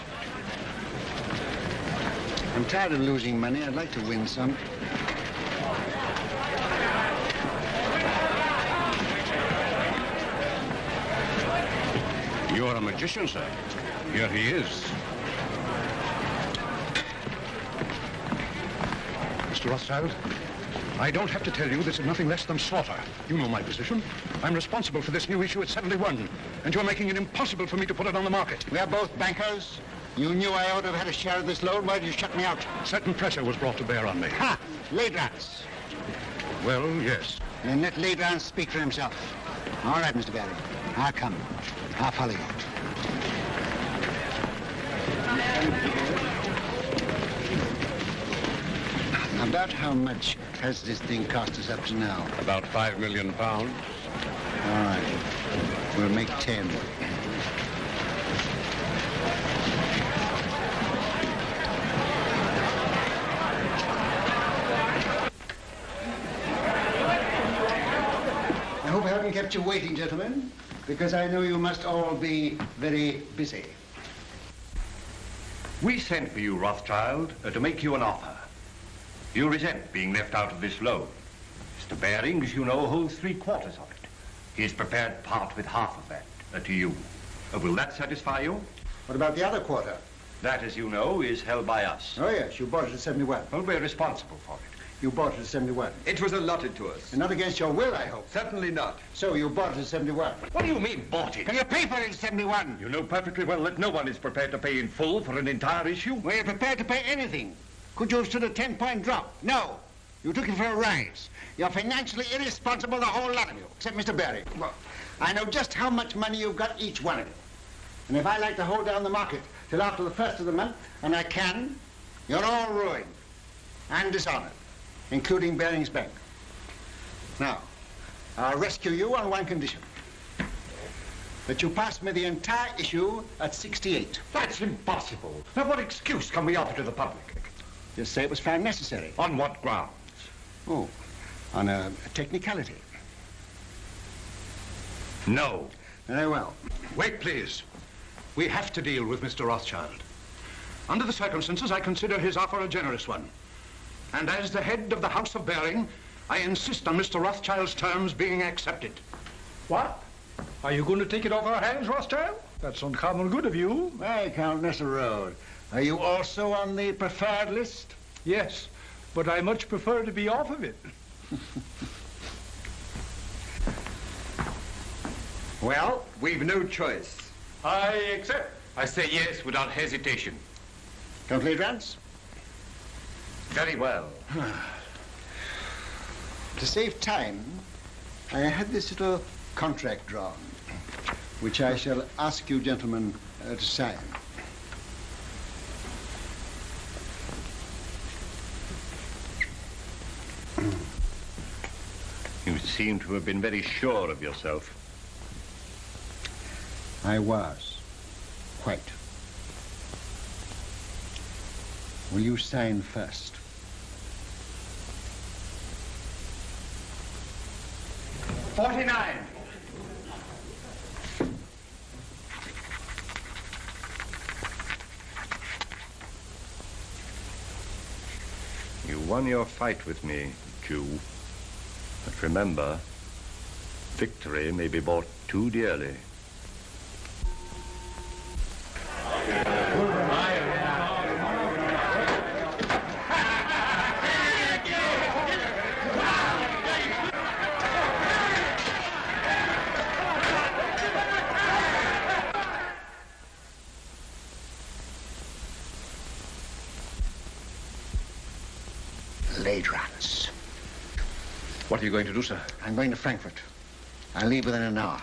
I'm tired of losing money. I'd like to win some. You're a magician, sir. Here he is. Mr. Rothschild, I don't have to tell you this is nothing less than slaughter. You know my position. I'm responsible for this new issue at 71, and you're making it impossible for me to put it on the market. We are both bankers. You knew I ought to have had a share of this loan. Why did you shut me out? Certain pressure was brought to bear on me. Ha! Ladrans. Well, yes. Then let Ladrans speak for himself. All right, Mr. Bering. I'll come. I'll follow you. About how much has this thing cost us up to now? About £5 million. All right. We'll make 10. I hope I haven't kept you waiting, gentlemen, because I know you must all be very busy. We sent for you, Rothschild, to make you an offer. You resent being left out of this loan. Mr. Bering, as you know, holds 3/4 of it. He is prepared to part with half of that to you. Will that satisfy you? What about the other quarter? That, as you know, is held by us. Oh, yes, you bought it at 71. Well, we're responsible for it. You bought it at 71. It was allotted to us. And not against your will, I hope. Certainly not. So you bought it at 71. What do you mean, bought it? Can you pay for it at 71? You know perfectly well that no one is prepared to pay in full for an entire issue. Were you prepared to pay anything? Could you have stood a 10-point drop? No. You took him for a rise. You're financially irresponsible, the whole lot of you, except Mr. Barry. Well, I know just how much money you've got, each one of you. And if I like to hold down the market till after the first of the month, and I can, you're all ruined and dishonored, including Baring's Bank. Now, I'll rescue you on one condition. That you pass me the entire issue at 68. That's impossible. Now, what excuse can we offer to the public? Just say it was found necessary. On what grounds? Oh, on a technicality. No. Very well. Wait, please. We have to deal with Mr. Rothschild. Under the circumstances, I consider his offer a generous one. And as the head of the House of Baring, I insist on Mr. Rothschild's terms being accepted. What? Are you going to take it off our hands, Rothschild? That's uncommon good of you. Hey, Countess Road. Are you also on the preferred list? Yes, but I much prefer to be off of it. Well, we've no choice. I accept. I say yes without hesitation. Complete Rance? Very well. To save time, I had this little contract drawn, which I shall ask you gentlemen to sign. You seem to have been very sure of yourself. I was. Quite. Will you sign first? $49. You won your fight with me, Jew. But remember, victory may be bought too dearly. Late Rance. What are you going to do, sir? I'm going to Frankfurt. I'll leave within an hour.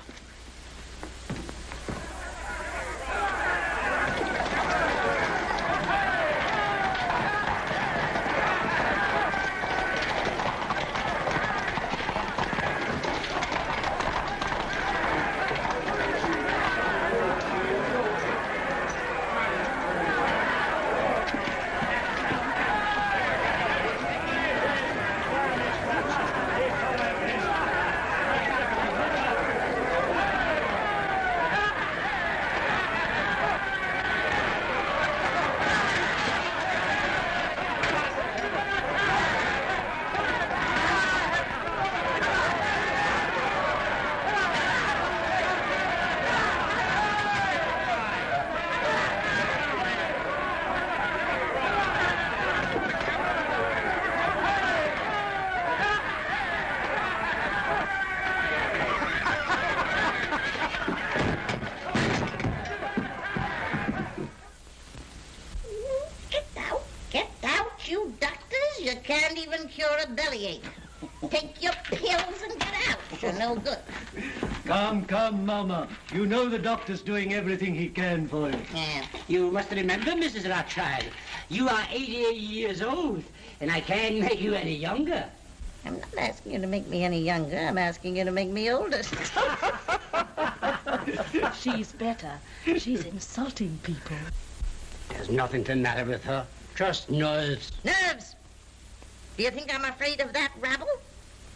You can't even cure a bellyache. Take your pills and get out. You're no good. Come, come, Mama. You know the doctor's doing everything he can for you. Yeah. You must remember, Mrs. Rothschild, you are 88 years old, and I can't make you any younger. I'm not asking you to make me any younger. I'm asking you to make me older. She's better. She's insulting people. There's nothing the matter with her. Just nerves. Nerves! Do you think I'm afraid of that rabble?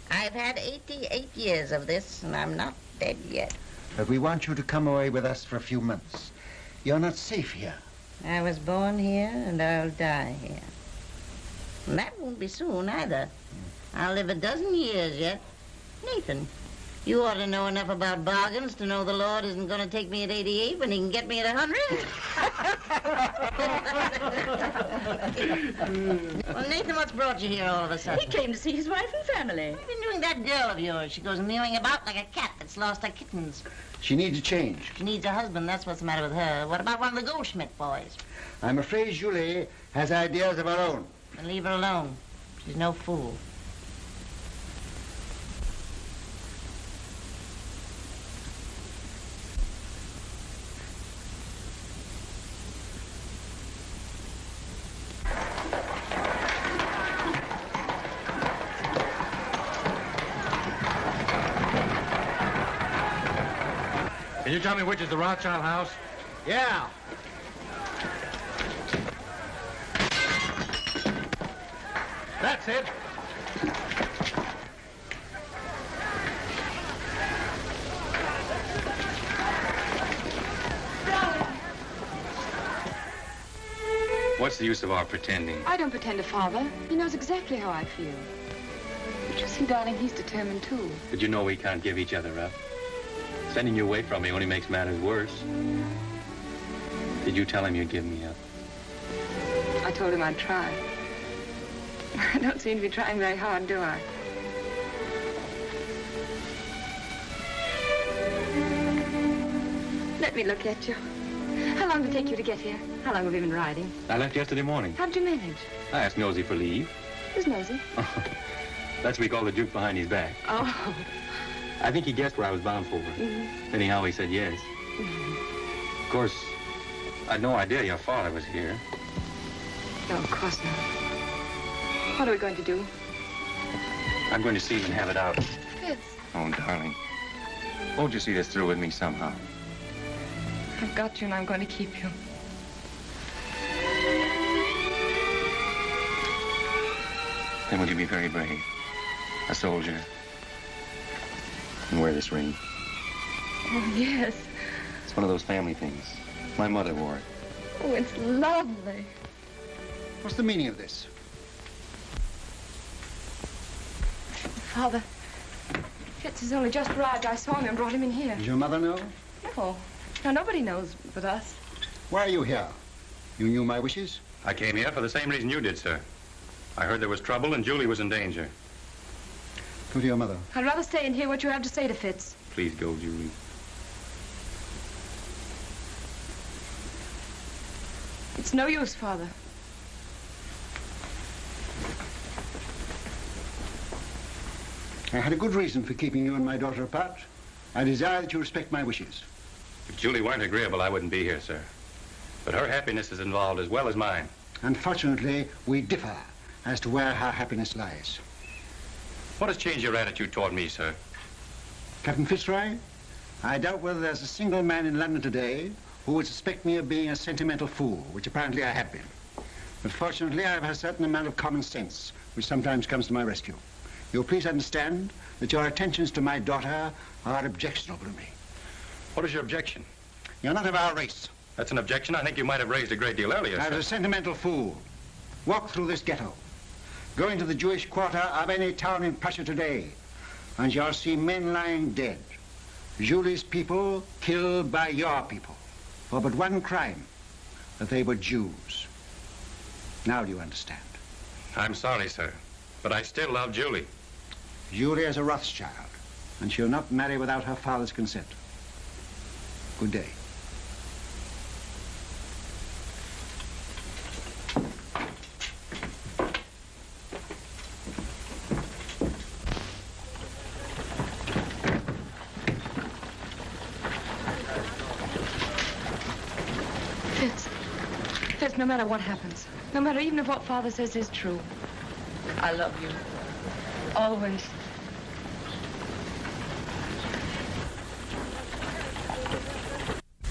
I've had 88 years of this, and I'm not dead yet. But we want you to come away with us for a few months. You're not safe here. I was born here, and I'll die here. And that won't be soon, either. I'll live a dozen years yet. Nathan, you ought to know enough about bargains to know the Lord isn't going to take me at 88 when he can get me at 100. Well, Nathan, what's brought you here all of a sudden? He came to see his wife and family. What have you been doing that girl of yours? She goes mewing about like a cat that's lost her kittens. She needs a change. She needs a husband, that's what's the matter with her. What about one of the Goldschmidt boys? I'm afraid Julie has ideas of her own. Then leave her alone. She's no fool. Can you tell me which is the Rothschild house? Yeah. That's it. What's the use of our pretending? I don't pretend to Father. He knows exactly how I feel. But you see, darling, he's determined too. But you know we can't give each other up. Sending you away from me only makes matters worse. Did you tell him you'd give me up? I told him I'd try. I don't seem to be trying very hard, do I? Let me look at you. How long did it take you to get here? How long have you been riding? I left yesterday morning. How'd you manage? I asked Nosy for leave. Who's Nosy? That's what we call the Duke behind his back. Oh. I think he guessed where I was bound for. Anyhow, he said yes. Of course, I'd no idea your father was here. No, of course not. What are we going to do? I'm going to see him and have it out. Fitz, Oh, darling. Won't you see this through with me somehow? I've got you and I'm going to keep you. Then will you be very brave? A soldier. And wear this ring. Oh, yes. It's one of those family things. My mother wore it. Oh, it's lovely. What's the meaning of this? Father, Fitz has only just arrived. I saw him and brought him in here. Does your mother know? No. No, nobody knows but us. Why are you here? You knew my wishes? I came here for the same reason you did, sir. I heard there was trouble and Julie was in danger. Go to your mother. I'd rather stay and hear what you have to say to Fitz. Please go, Julie. It's no use, Father. I had a good reason for keeping you and my daughter apart. I desire that you respect my wishes. If Julie weren't agreeable, I wouldn't be here, sir. But her happiness is involved as well as mine. Unfortunately, we differ as to where her happiness lies. What has changed your attitude toward me, sir? Captain Fitzroy, I doubt whether there's a single man in London today who would suspect me of being a sentimental fool, which apparently I have been. But fortunately, I have a certain amount of common sense, which sometimes comes to my rescue. You'll please understand that your attentions to my daughter are objectionable to me. What is your objection? You're not of our race. That's an objection I think you might have raised a great deal earlier, I sir. was a sentimental fool. Walk through this ghetto. Go into the Jewish quarter of any town in Prussia today, and you'll see men lying dead. Julie's people killed by your people for but one crime, that they were Jews. Now do you understand? I'm sorry, sir, but I still love Julie. Julie is a Rothschild, and she'll not marry without her father's consent. Good day. Fitz, no matter what happens, no matter even if what Father says is true, I love you. Always.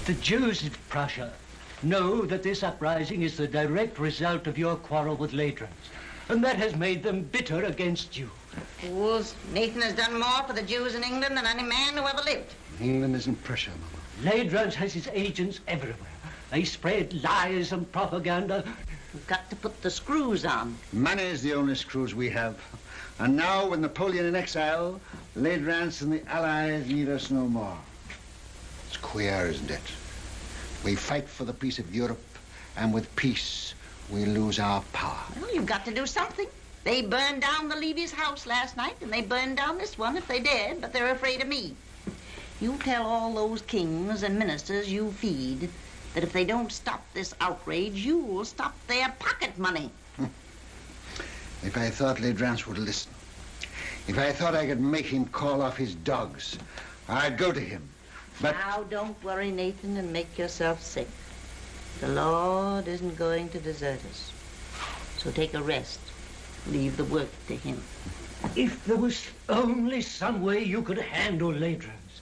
The Jews of Prussia know that this uprising is the direct result of your quarrel with Ladrans, and that has made them bitter against you. Fools, Nathan has done more for the Jews in England than any man who ever lived. England isn't Prussia, Mama. Ladrans has his agents everywhere. They spread lies and propaganda. You've got to put the screws on. Money is the only screws we have. And now, with Napoleon in exile, Ladrans and the Allies need us no more. It's queer, isn't it? We fight for the peace of Europe, and with peace, we lose our power. Well, you've got to do something. They burned down the Levy's house last night, and they burned down this one if they dared, but they're afraid of me. You tell all those kings and ministers you feed that if they don't stop this outrage, you'll stop their pocket money. If I thought Ladrans would listen, if I thought I could make him call off his dogs, I'd go to him. But now, don't worry, Nathan, and make yourself sick. The Lord isn't going to desert us. So take a rest. Leave the work to him. If there was only some way you could handle Ladrans.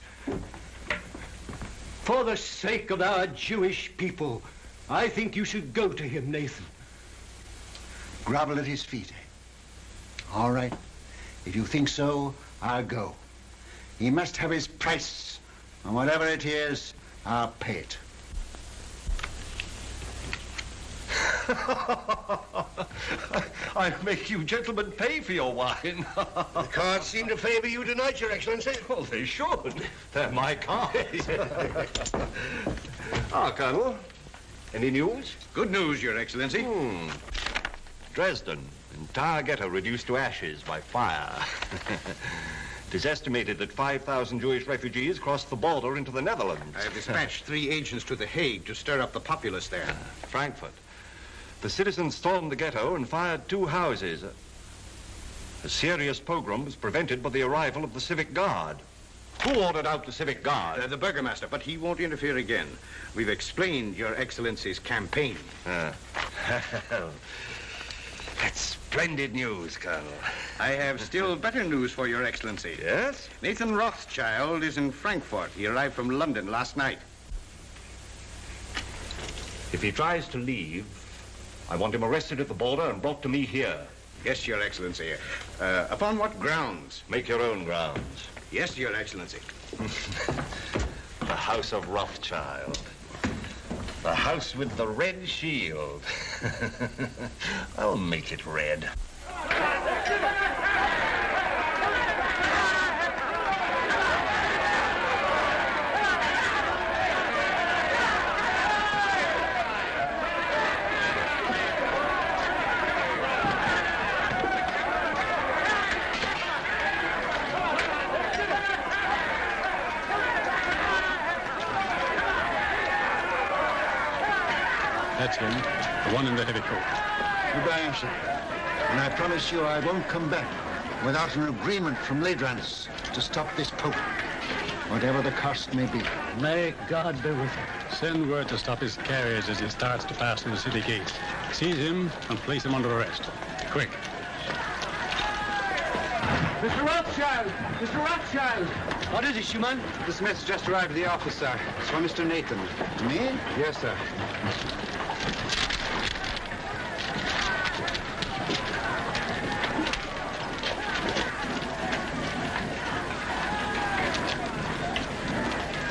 For the sake of our Jewish people, I think you should go to him, Nathan. Grovel at his feet, eh? All right. If you think so, I'll go. He must have his price, and whatever it is, I'll pay it. I'll make you gentlemen pay for your wine. The cards seem to favor you tonight, Your Excellency. Well, they should. They're my cards. Colonel, any news? Good news, Your Excellency. Dresden, entire ghetto reduced to ashes by fire. It is estimated that 5,000 Jewish refugees crossed the border into the Netherlands. I have dispatched 3 agents to The Hague to stir up the populace there. Frankfurt. The citizens stormed the ghetto and fired 2 houses. A serious pogrom was prevented by the arrival of the Civic Guard. Who ordered out the Civic Guard? The Burgomaster, but he won't interfere again. We've explained Your Excellency's campaign. That's splendid news, Colonel. I have still better news for Your Excellency. Yes? Nathan Rothschild is in Frankfurt. He arrived from London last night. If he tries to leave, I want him arrested at the border and brought to me here. Yes, Your Excellency. Upon what grounds? Make your own grounds. Yes, Your Excellency. The House of Rothschild. The house with the red shield. I'll make it red. That's him, the one in the heavy coat. Goodbye, sir. And I promise you I won't come back without an agreement from Ladrans to stop this Pope, whatever the cost may be. May God be with him. Send word to stop his carriage as he starts to pass through the city gate. Seize him and place him under arrest. Quick. Mr. Rothschild! Mr. Rothschild! What is it, Schumann? The Smiths just arrived at the office, sir. It's for Mr. Nathan. Me? Yes, sir.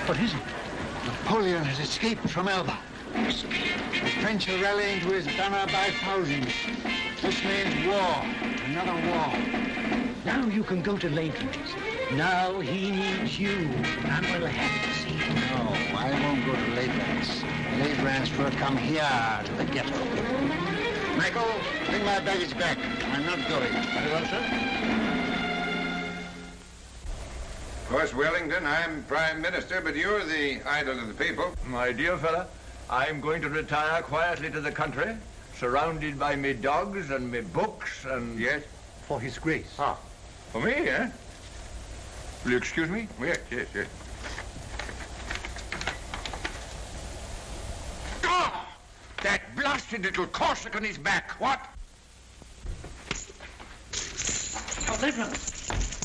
What is it? Napoleon has escaped from Elba. The French are rallying to his banner by thousands. This means war. Another war. Now you can go to Ladrans. Now he needs you, and we'll have to see him. No, I won't go to Ladrans. Ladrans will come here to the ghetto. Michael, bring my baggage back. I'm not going. Very well, sir. Of course, Wellington, I'm Prime Minister, but you're the idol of the people. My dear fella, I'm going to retire quietly to the country, surrounded by me dogs and me books and... Yes? For his grace. Ah, for me, eh? Will you excuse me? Yes, yes, yes. Ah! That blasted little Corsican is back. What? Oh, Ladrans!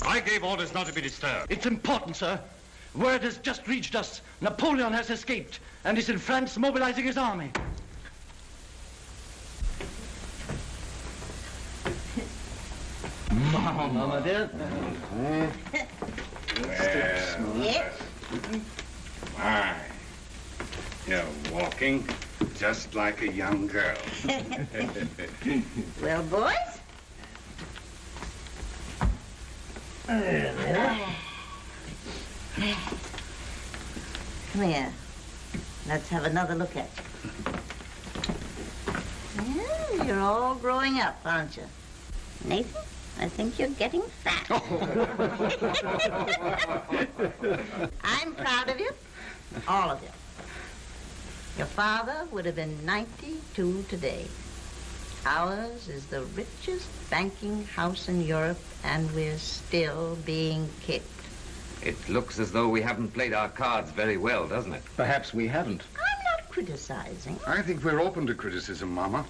I gave orders not to be disturbed. It's important, sir. Word has just reached us. Napoleon has escaped and is in France mobilizing his army. Mama, dear. Well, my, you're walking just like a young girl. Well, boys? Come here. Let's have another look at you. Yeah, you're all growing up, aren't you? Nathan, I think you're getting fat. I'm proud of you. All of you. Your father would have been 92 today. Ours is the richest banking house in Europe, and we're still being kicked. It looks as though we haven't played our cards very well, doesn't it? Perhaps we haven't. I'm not criticizing. I think we're open to criticism, Mama.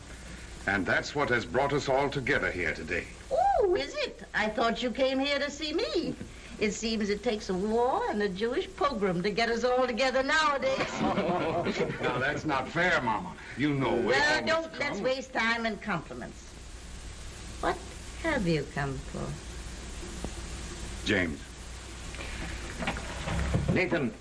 And that's what has brought us all together here today. Oh, is it? I thought you came here to see me. It seems it takes a war and a Jewish pogrom to get us all together nowadays. Now, that's not fair, Mama. You know we Well, always don't let's come. waste time in compliments. What have you come for? James. Nathan,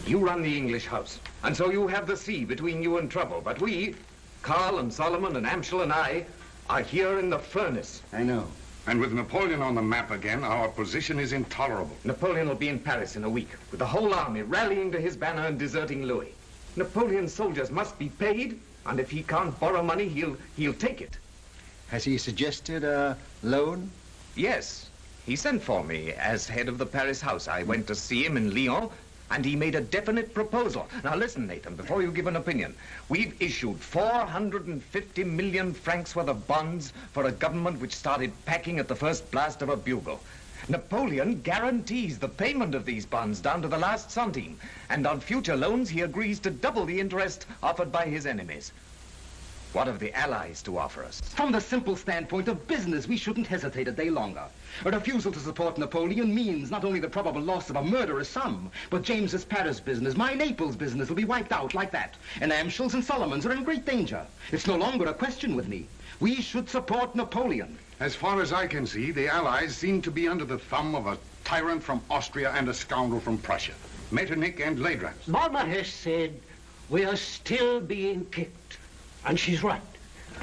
you run the English house, and so you have the sea between you and trouble. But we, Carl and Solomon and Amschel and I, are here in the furnace. I know. And with Napoleon on the map again, our position is intolerable. Napoleon will be in Paris in a week, with the whole army rallying to his banner and deserting Louis. Napoleon's soldiers must be paid, and if he can't borrow money, he'll take it. Has he suggested a loan? Yes. He sent for me as head of the Paris house. I went to see him in Lyon, and he made a definite proposal. Now listen, Nathan, before you give an opinion. We've issued 450 million francs worth of bonds for a government which started packing at the first blast of a bugle. Napoleon guarantees the payment of these bonds down to the last centime, and on future loans he agrees to double the interest offered by his enemies. What have the Allies to offer us? From the simple standpoint of business, we shouldn't hesitate a day longer. A refusal to support Napoleon means not only the probable loss of a murderous sum, but James's Paris business, my Naples business, will be wiped out like that. And Amschel's and Solomon's are in great danger. It's no longer a question with me. We should support Napoleon. As far as I can see, the Allies seem to be under the thumb of a tyrant from Austria and a scoundrel from Prussia. Metternich and Ladrance. Mama has said we are still being kicked. And she's right.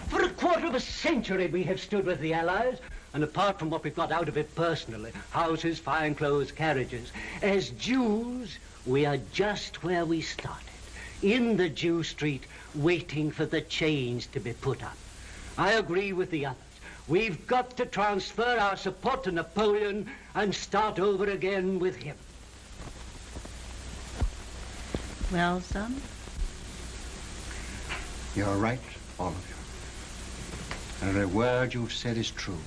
For a quarter of a century we have stood with the Allies, and apart from what we've got out of it personally, houses, fine clothes, carriages, as Jews, we are just where we started, in the Jew street, waiting for the change to be put up. I agree with the others. We've got to transfer our support to Napoleon and start over again with him. Well, son? You're right, all of you. Every word you've said is true.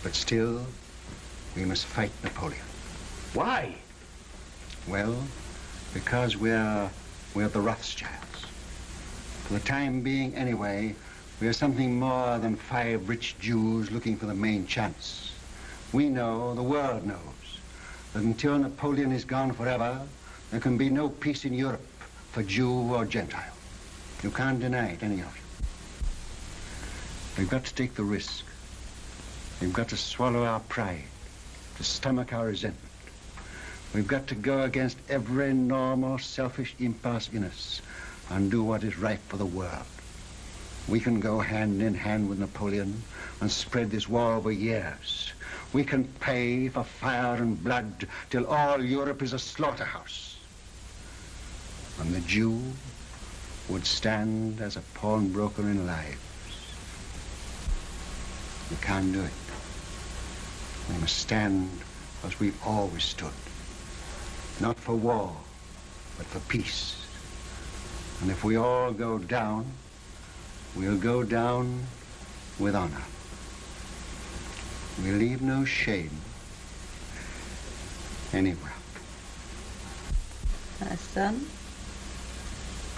But still, we must fight Napoleon. Why? Well, because we're the Rothschilds. For the time being, anyway, we're something more than 5 rich Jews looking for the main chance. We know, the world knows, that until Napoleon is gone forever, there can be no peace in Europe for Jew or Gentile. You can't deny it, any of you. We've got to take the risk. We've got to swallow our pride, to stomach our resentment. We've got to go against every normal, selfish impulse in us and do what is right for the world. We can go hand in hand with Napoleon and spread this war over years. We can pay for fire and blood till all Europe is a slaughterhouse. And the Jew would stand as a pawnbroker in lives. We can't do it. We must stand as we've always stood. Not for war, but for peace. And if we all go down, we'll go down with honor. We leave no shame anywhere. My son,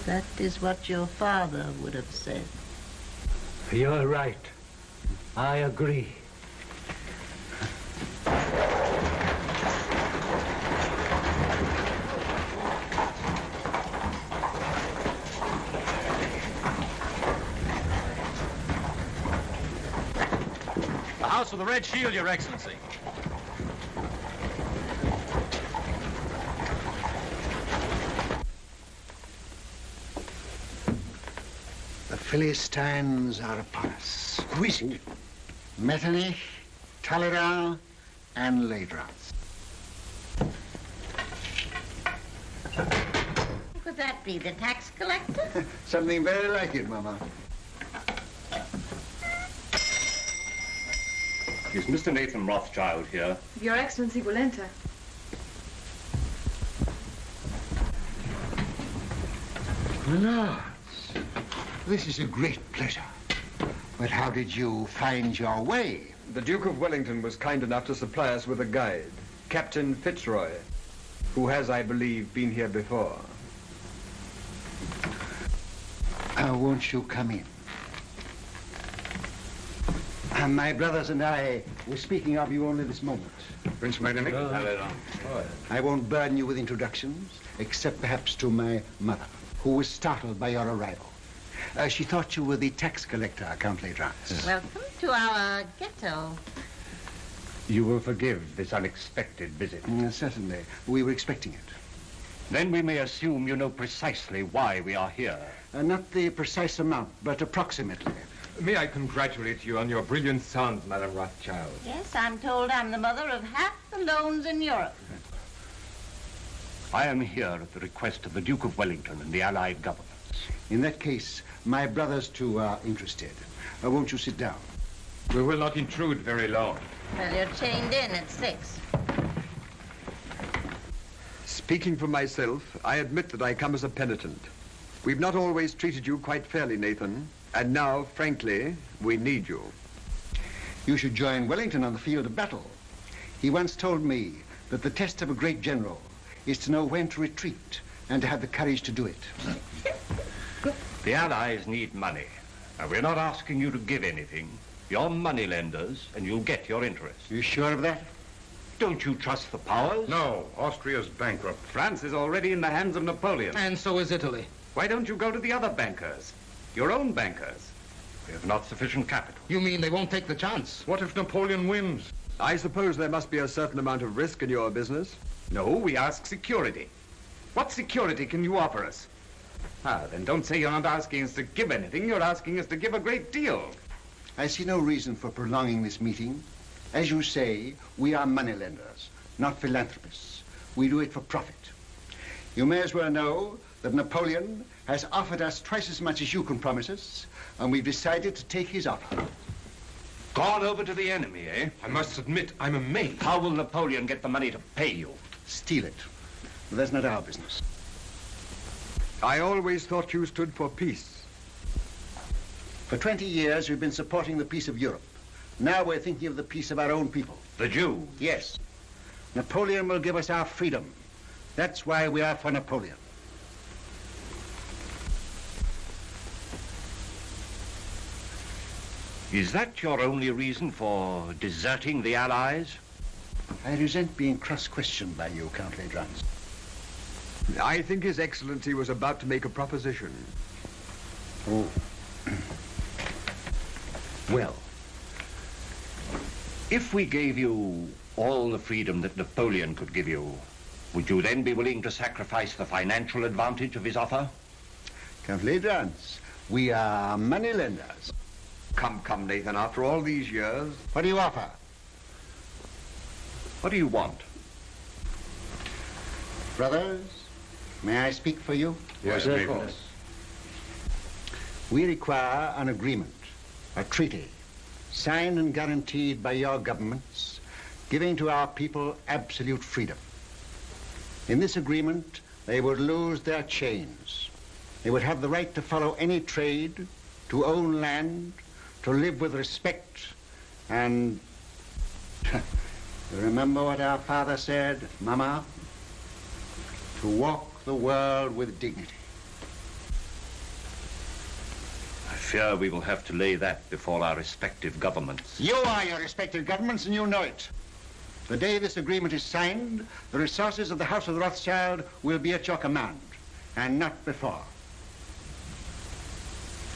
that is what your father would have said. You're right. I agree. The House of the Red Shield, Your Excellency. The Philistines are upon us. Who is it? Metternich, Talleyrand, and Ladrance. Who could that be, the tax collector? Something very like it, Mama. Is Mr. Nathan Rothschild here? Your Excellency will enter. Lords, this is a great pleasure. But how did you find your way? The Duke of Wellington was kind enough to supply us with a guide, Captain Fitzroy, who has, I believe, been here before. Won't you come in? My brothers and I were speaking of you only this moment. Prince Metternich. I won't burden you with introductions, except perhaps to my mother, who was startled by your arrival. She thought you were the tax collector, Count L'Aidrance. Welcome to our ghetto. You will forgive this unexpected visit. Certainly. We were expecting it. Then we may assume you know precisely why we are here. Not the precise amount, but approximately. May I congratulate you on your brilliant sons, Madame Rothschild? Yes, I'm told I'm the mother of half the loans in Europe. I am here at the request of the Duke of Wellington and the Allied governments. In that case, my brothers too are interested. Won't you sit down? We will not intrude very long. Well, you're chained in at 6. Speaking for myself, I admit that I come as a penitent. We've not always treated you quite fairly, Nathan. And now, frankly, we need you. You should join Wellington on the field of battle. He once told me that the test of a great general is to know when to retreat and to have the courage to do it. The Allies need money. And we're not asking you to give anything. You're money lenders, and you'll get your interest. You sure of that? Don't you trust the powers? No, Austria's bankrupt. France is already in the hands of Napoleon. And so is Italy. Why don't you go to the other bankers? Your own bankers. We have not sufficient capital. You mean they won't take the chance? What if Napoleon wins? I suppose there must be a certain amount of risk in your business. No, we ask security. What security can you offer us? Ah, then don't say you're not asking us to give anything. You're asking us to give a great deal. I see no reason for prolonging this meeting. As you say, we are moneylenders, not philanthropists. We do it for profit. You may as well know that Napoleon has offered us twice as much as you can promise us, and we've decided to take his offer. Gone over to the enemy, eh? I must admit, I'm amazed. How will Napoleon get the money to pay you? Steal it. But that's not our business. I always thought you stood for peace. For 20 years, we've been supporting the peace of Europe. Now we're thinking of the peace of our own people. The Jews? Yes. Napoleon will give us our freedom. That's why we are for Napoleon. Is that your only reason for deserting the Allies? I resent being cross-questioned by you, Count L'Aidrance. I think His Excellency was about to make a proposition. Oh. Well, if we gave you all the freedom that Napoleon could give you, would you then be willing to sacrifice the financial advantage of his offer? Count L'Aidrance, we are moneylenders. Come, Nathan, after all these years. What do you offer? What do you want? Brothers, may I speak for you? Yes, of course. We require an agreement, a treaty, signed and guaranteed by your governments, giving to our people absolute freedom. In this agreement, they would lose their chains. They would have the right to follow any trade, to own land, to live with respect, and you remember what our father said, Mama? To walk the world with dignity. I fear we will have to lay that before our respective governments. You are your respective governments, and you know it. The day this agreement is signed, the resources of the House of Rothschild will be at your command, and not before.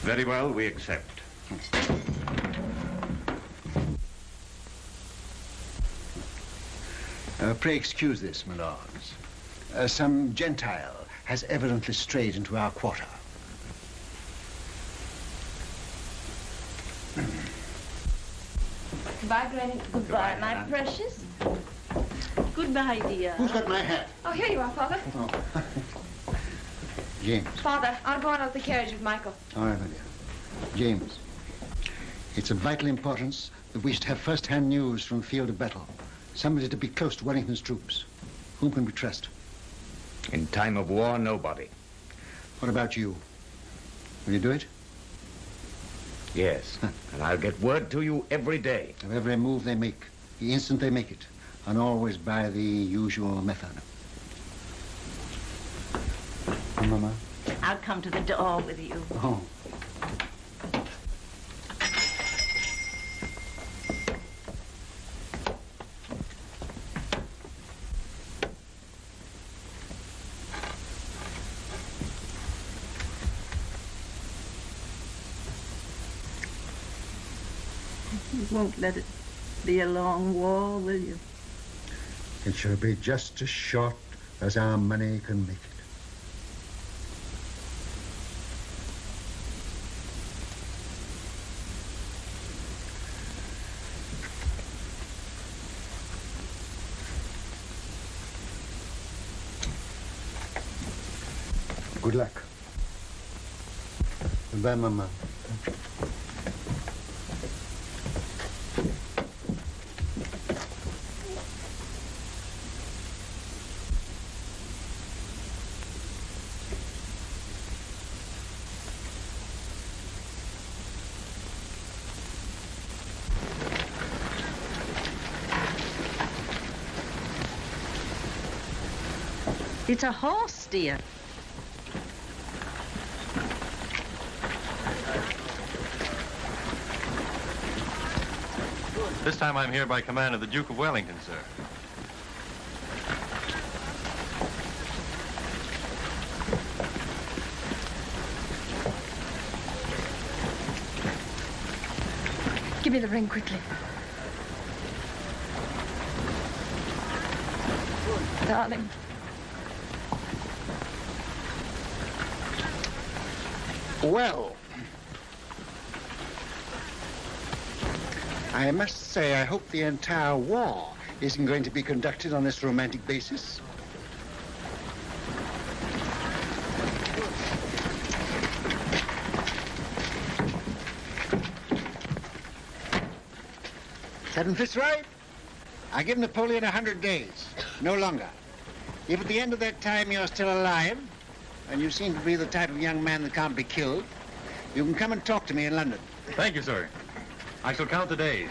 Very well, we accept. Pray excuse this, my lords. Some Gentile has evidently strayed into our quarter. Goodbye, Granny. Goodbye, my precious. Goodbye, dear. Who's got my hat? Oh, here you are, Father. Oh. James. Father, I'm going out of the carriage with Michael. All right, my dear. James, it's of vital importance that we should have first-hand news from the field of battle. Somebody to be close to Wellington's troops. Whom can we trust? In time of war, nobody. What about you? Will you do it? Yes, and I'll get word to you every day. Of every move they make, the instant they make it, and always by the usual method. Oh, Mama? I'll come to the door with you. Oh. You won't let it be a long war, will you? It shall be just as short as our money can make it. Good luck. Goodbye, Mama. It's a horse, dear. This time I'm here by command of the Duke of Wellington, sir. Give me the ring quickly. Darling. Well, I must say I hope the entire war isn't going to be conducted on this romantic basis. Seven Fitzroy, I give Napoleon 100 days, no longer. If at the end of that time you're still alive, and you seem to be the type of young man that can't be killed, you can come and talk to me in London. Thank you, sir. I shall count the days.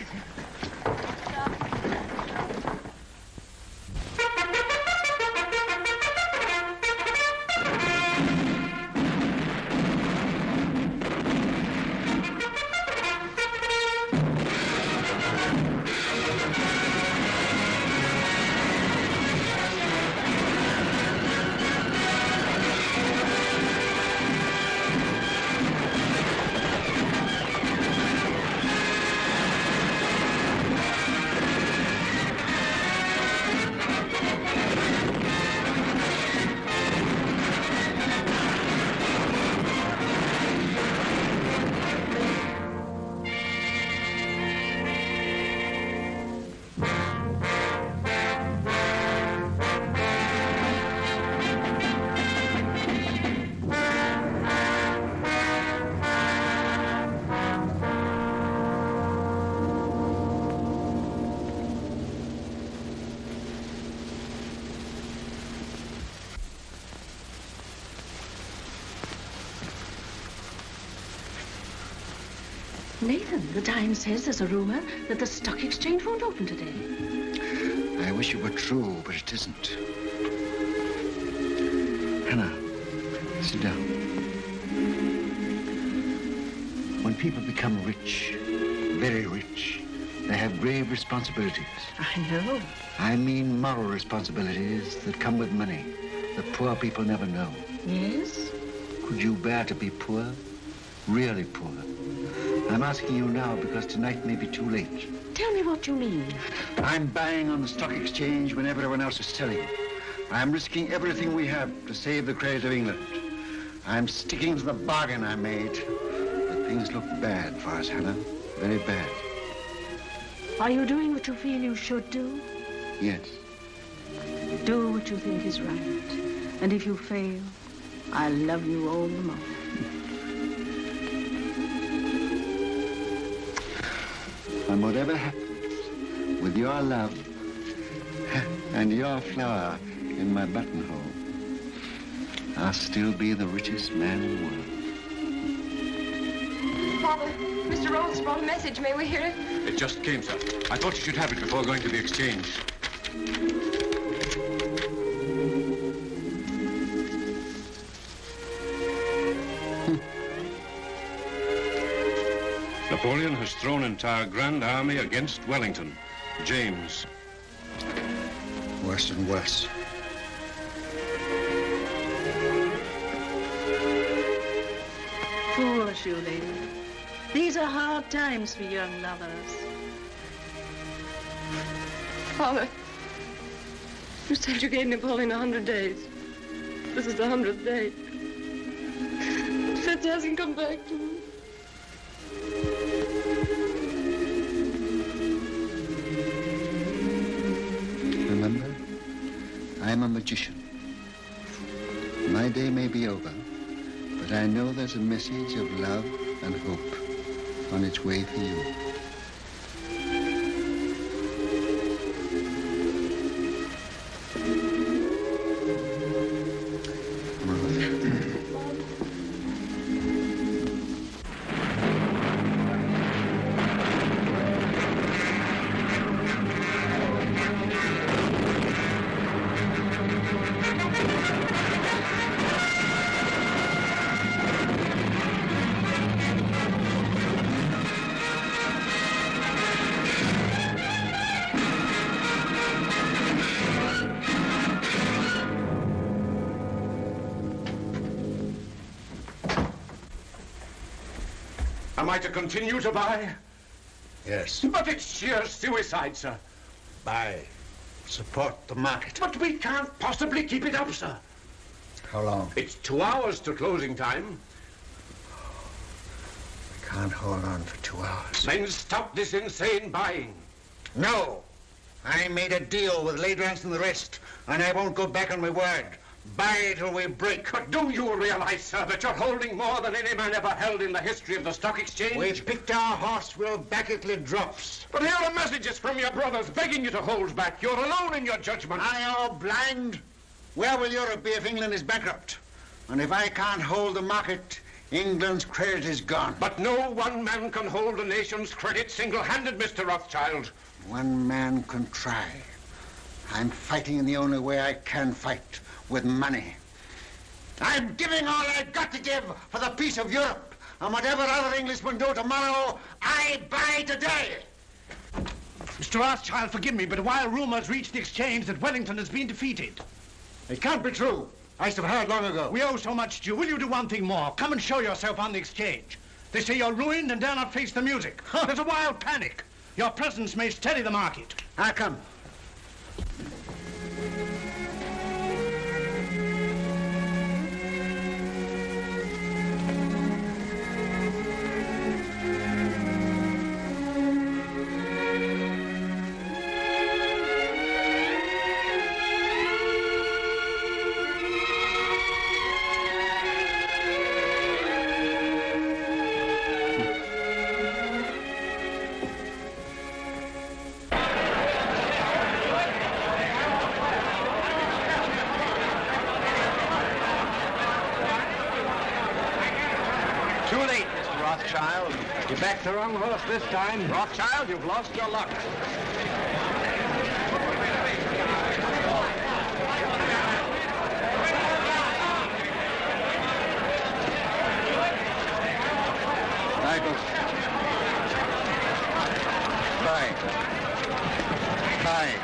Nathan, the Times says there's a rumor that the stock exchange won't open today. I wish it were true, but it isn't. Hannah, sit down. When people become rich, very rich, they have grave responsibilities. I know. I mean moral responsibilities that come with money that poor people never know. Yes? Could you bear to be poor? Really poor? I'm asking you now because tonight may be too late. Tell me what you mean. I'm buying on the stock exchange when everyone else is selling. I'm risking everything we have to save the credit of England. I'm sticking to the bargain I made. But things look bad for us, Hannah. Very bad. Are you doing what you feel you should do? Yes. Do what you think is right. And if you fail, I'll love you all the more. And whatever happens, with your love and your flower in my buttonhole, I'll still be the richest man in the world. Father, Mr. Rhodes brought a message. May we hear it? It just came, sir. I thought you should have it before going to the exchange. Napoleon has thrown entire Grand Army against Wellington. James. Worse and worse. Foolish you, lady. These are hard times for young lovers. Father, you said you gave Napoleon 100 days. This is the 100th day. Fitz hasn't come back to me. Remember, I'm a magician. My day may be over, but I know there's a message of love and hope on its way for you. Am I to continue to buy? Yes. But it's sheer suicide, sir. Buy. Support the market. But we can't possibly keep it up, sir. How long? It's 2 hours to closing time. I can't hold on for 2 hours. Then stop this insane buying. No! I made a deal with Ladrans and the rest, and I won't go back on my word. Buy till we break. But do you realize, sir, that you're holding more than any man ever held in the history of the stock exchange? We've picked our horse, we'll back it till it drops. But here are messages from your brothers begging you to hold back. You're alone in your judgment. Are you blind? Where will Europe be if England is bankrupt? And if I can't hold the market, England's credit is gone. But no one man can hold a nation's credit single-handed, Mr. Rothschild. One man can try. I'm fighting in the only way I can fight, with money. I'm giving all I've got to give for the peace of Europe. And whatever other Englishmen do tomorrow, I buy today. Mr. Rothschild, forgive me, but while rumors reach the exchange that Wellington has been defeated... It can't be true. I should have heard long ago. We owe so much to you. Will you do one thing more? Come and show yourself on the exchange. They say you're ruined and dare not face the music. There's a wild panic. Your presence may steady the market. I'll come. Too late, Mr. Rothschild. You backed the wrong horse this time. Rothschild, you've lost your luck. Michael. Buy.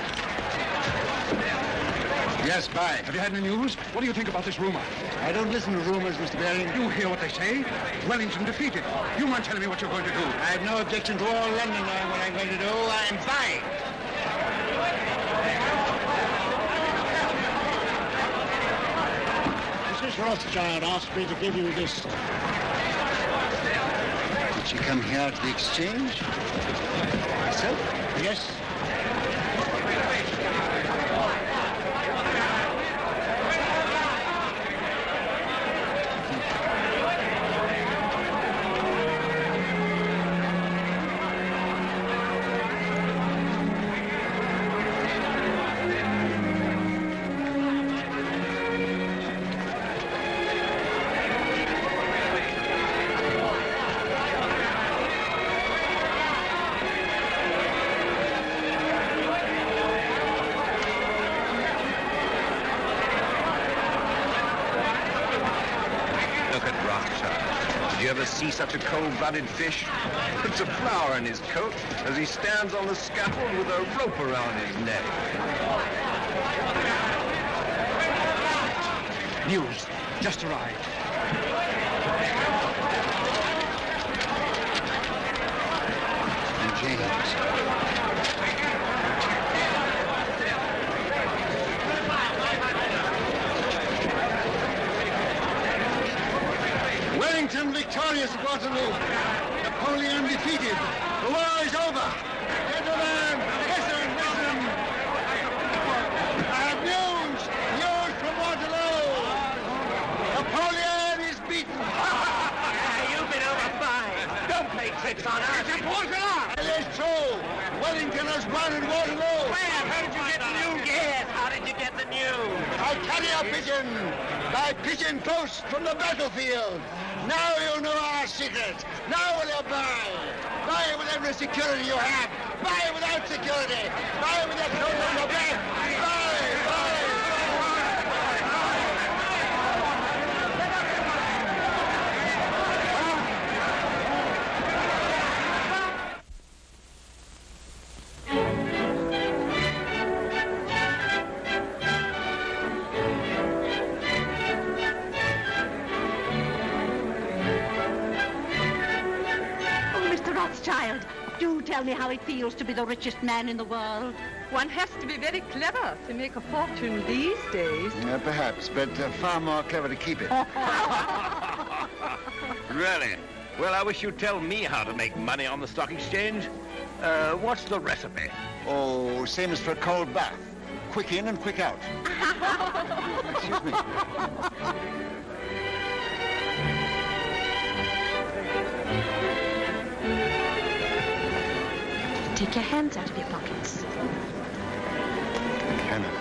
Yes, buy. Have you had any news? What do you think about this rumor? I don't listen to rumors, Mr. Baring. You hear what they say? Wellington defeated. You mind telling me what you're going to do? I have no objection to all London knowing what I'm going to do. I'm buying. Mrs. Rothschild asked me to give you this. Did she come here to the exchange? Herself? Yes. See such a cold-blooded fish? Puts a flower in his coat as he stands on the scaffold with a rope around his neck. News. Just arrived. James. Wellington victorious at Waterloo. Napoleon defeated. The war is over. Gentlemen, listen. I have news from Waterloo. Napoleon is beaten. You've been overfine. Don't play tricks on us. It's Waterloo. It is true. Wellington has won at Waterloo. Where? How did you get the news? Yes, how did you get the news? I carry a pigeon. My pigeon post from the battlefield. Now you know our secret. Now will you buy? Buy with every security you have. Buy without security. Buy with the clothes on your back. Buy. Rothschild, do tell me how it feels to be the richest man in the world. One has to be very clever to make a fortune these days. Perhaps, but far more clever to keep it. Really? Well, I wish you'd tell me how to make money on the stock exchange. What's the recipe? Oh, same as for a cold bath. Quick in and quick out. Excuse me. Take your hands out of your pockets. I cannot.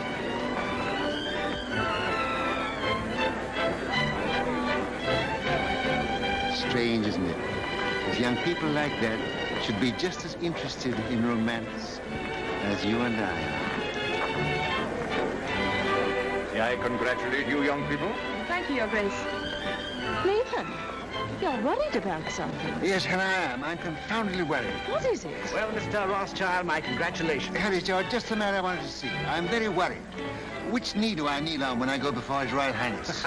Strange, isn't it? As young people like that should be just as interested in romance as you and I are. May I congratulate you, young people? Thank you, Your Grace. Nathan, you're worried about something. Yes, and I am. I'm confoundedly worried. What is it? Well, Mr. Rothschild, my congratulations. Harry, George, just the man I wanted to see. I'm very worried. Which knee do I kneel on when I go before His Royal Highness?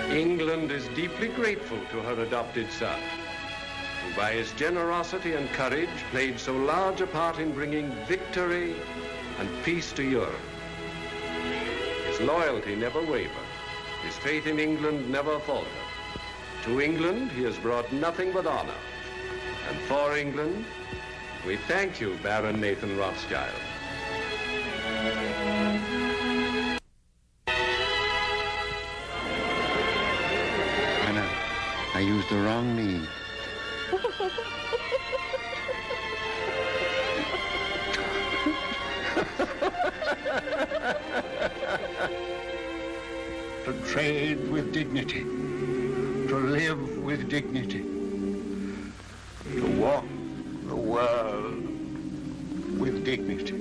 England is deeply grateful to her adopted son, who by his generosity and courage played so large a part in bringing victory and peace to Europe. His loyalty never wavered. His faith in England never faltered. To England, he has brought nothing but honor. And for England, we thank you, Baron Nathan Rothschild. I used the wrong knee. To trade with dignity, to live with dignity, to walk the world with dignity.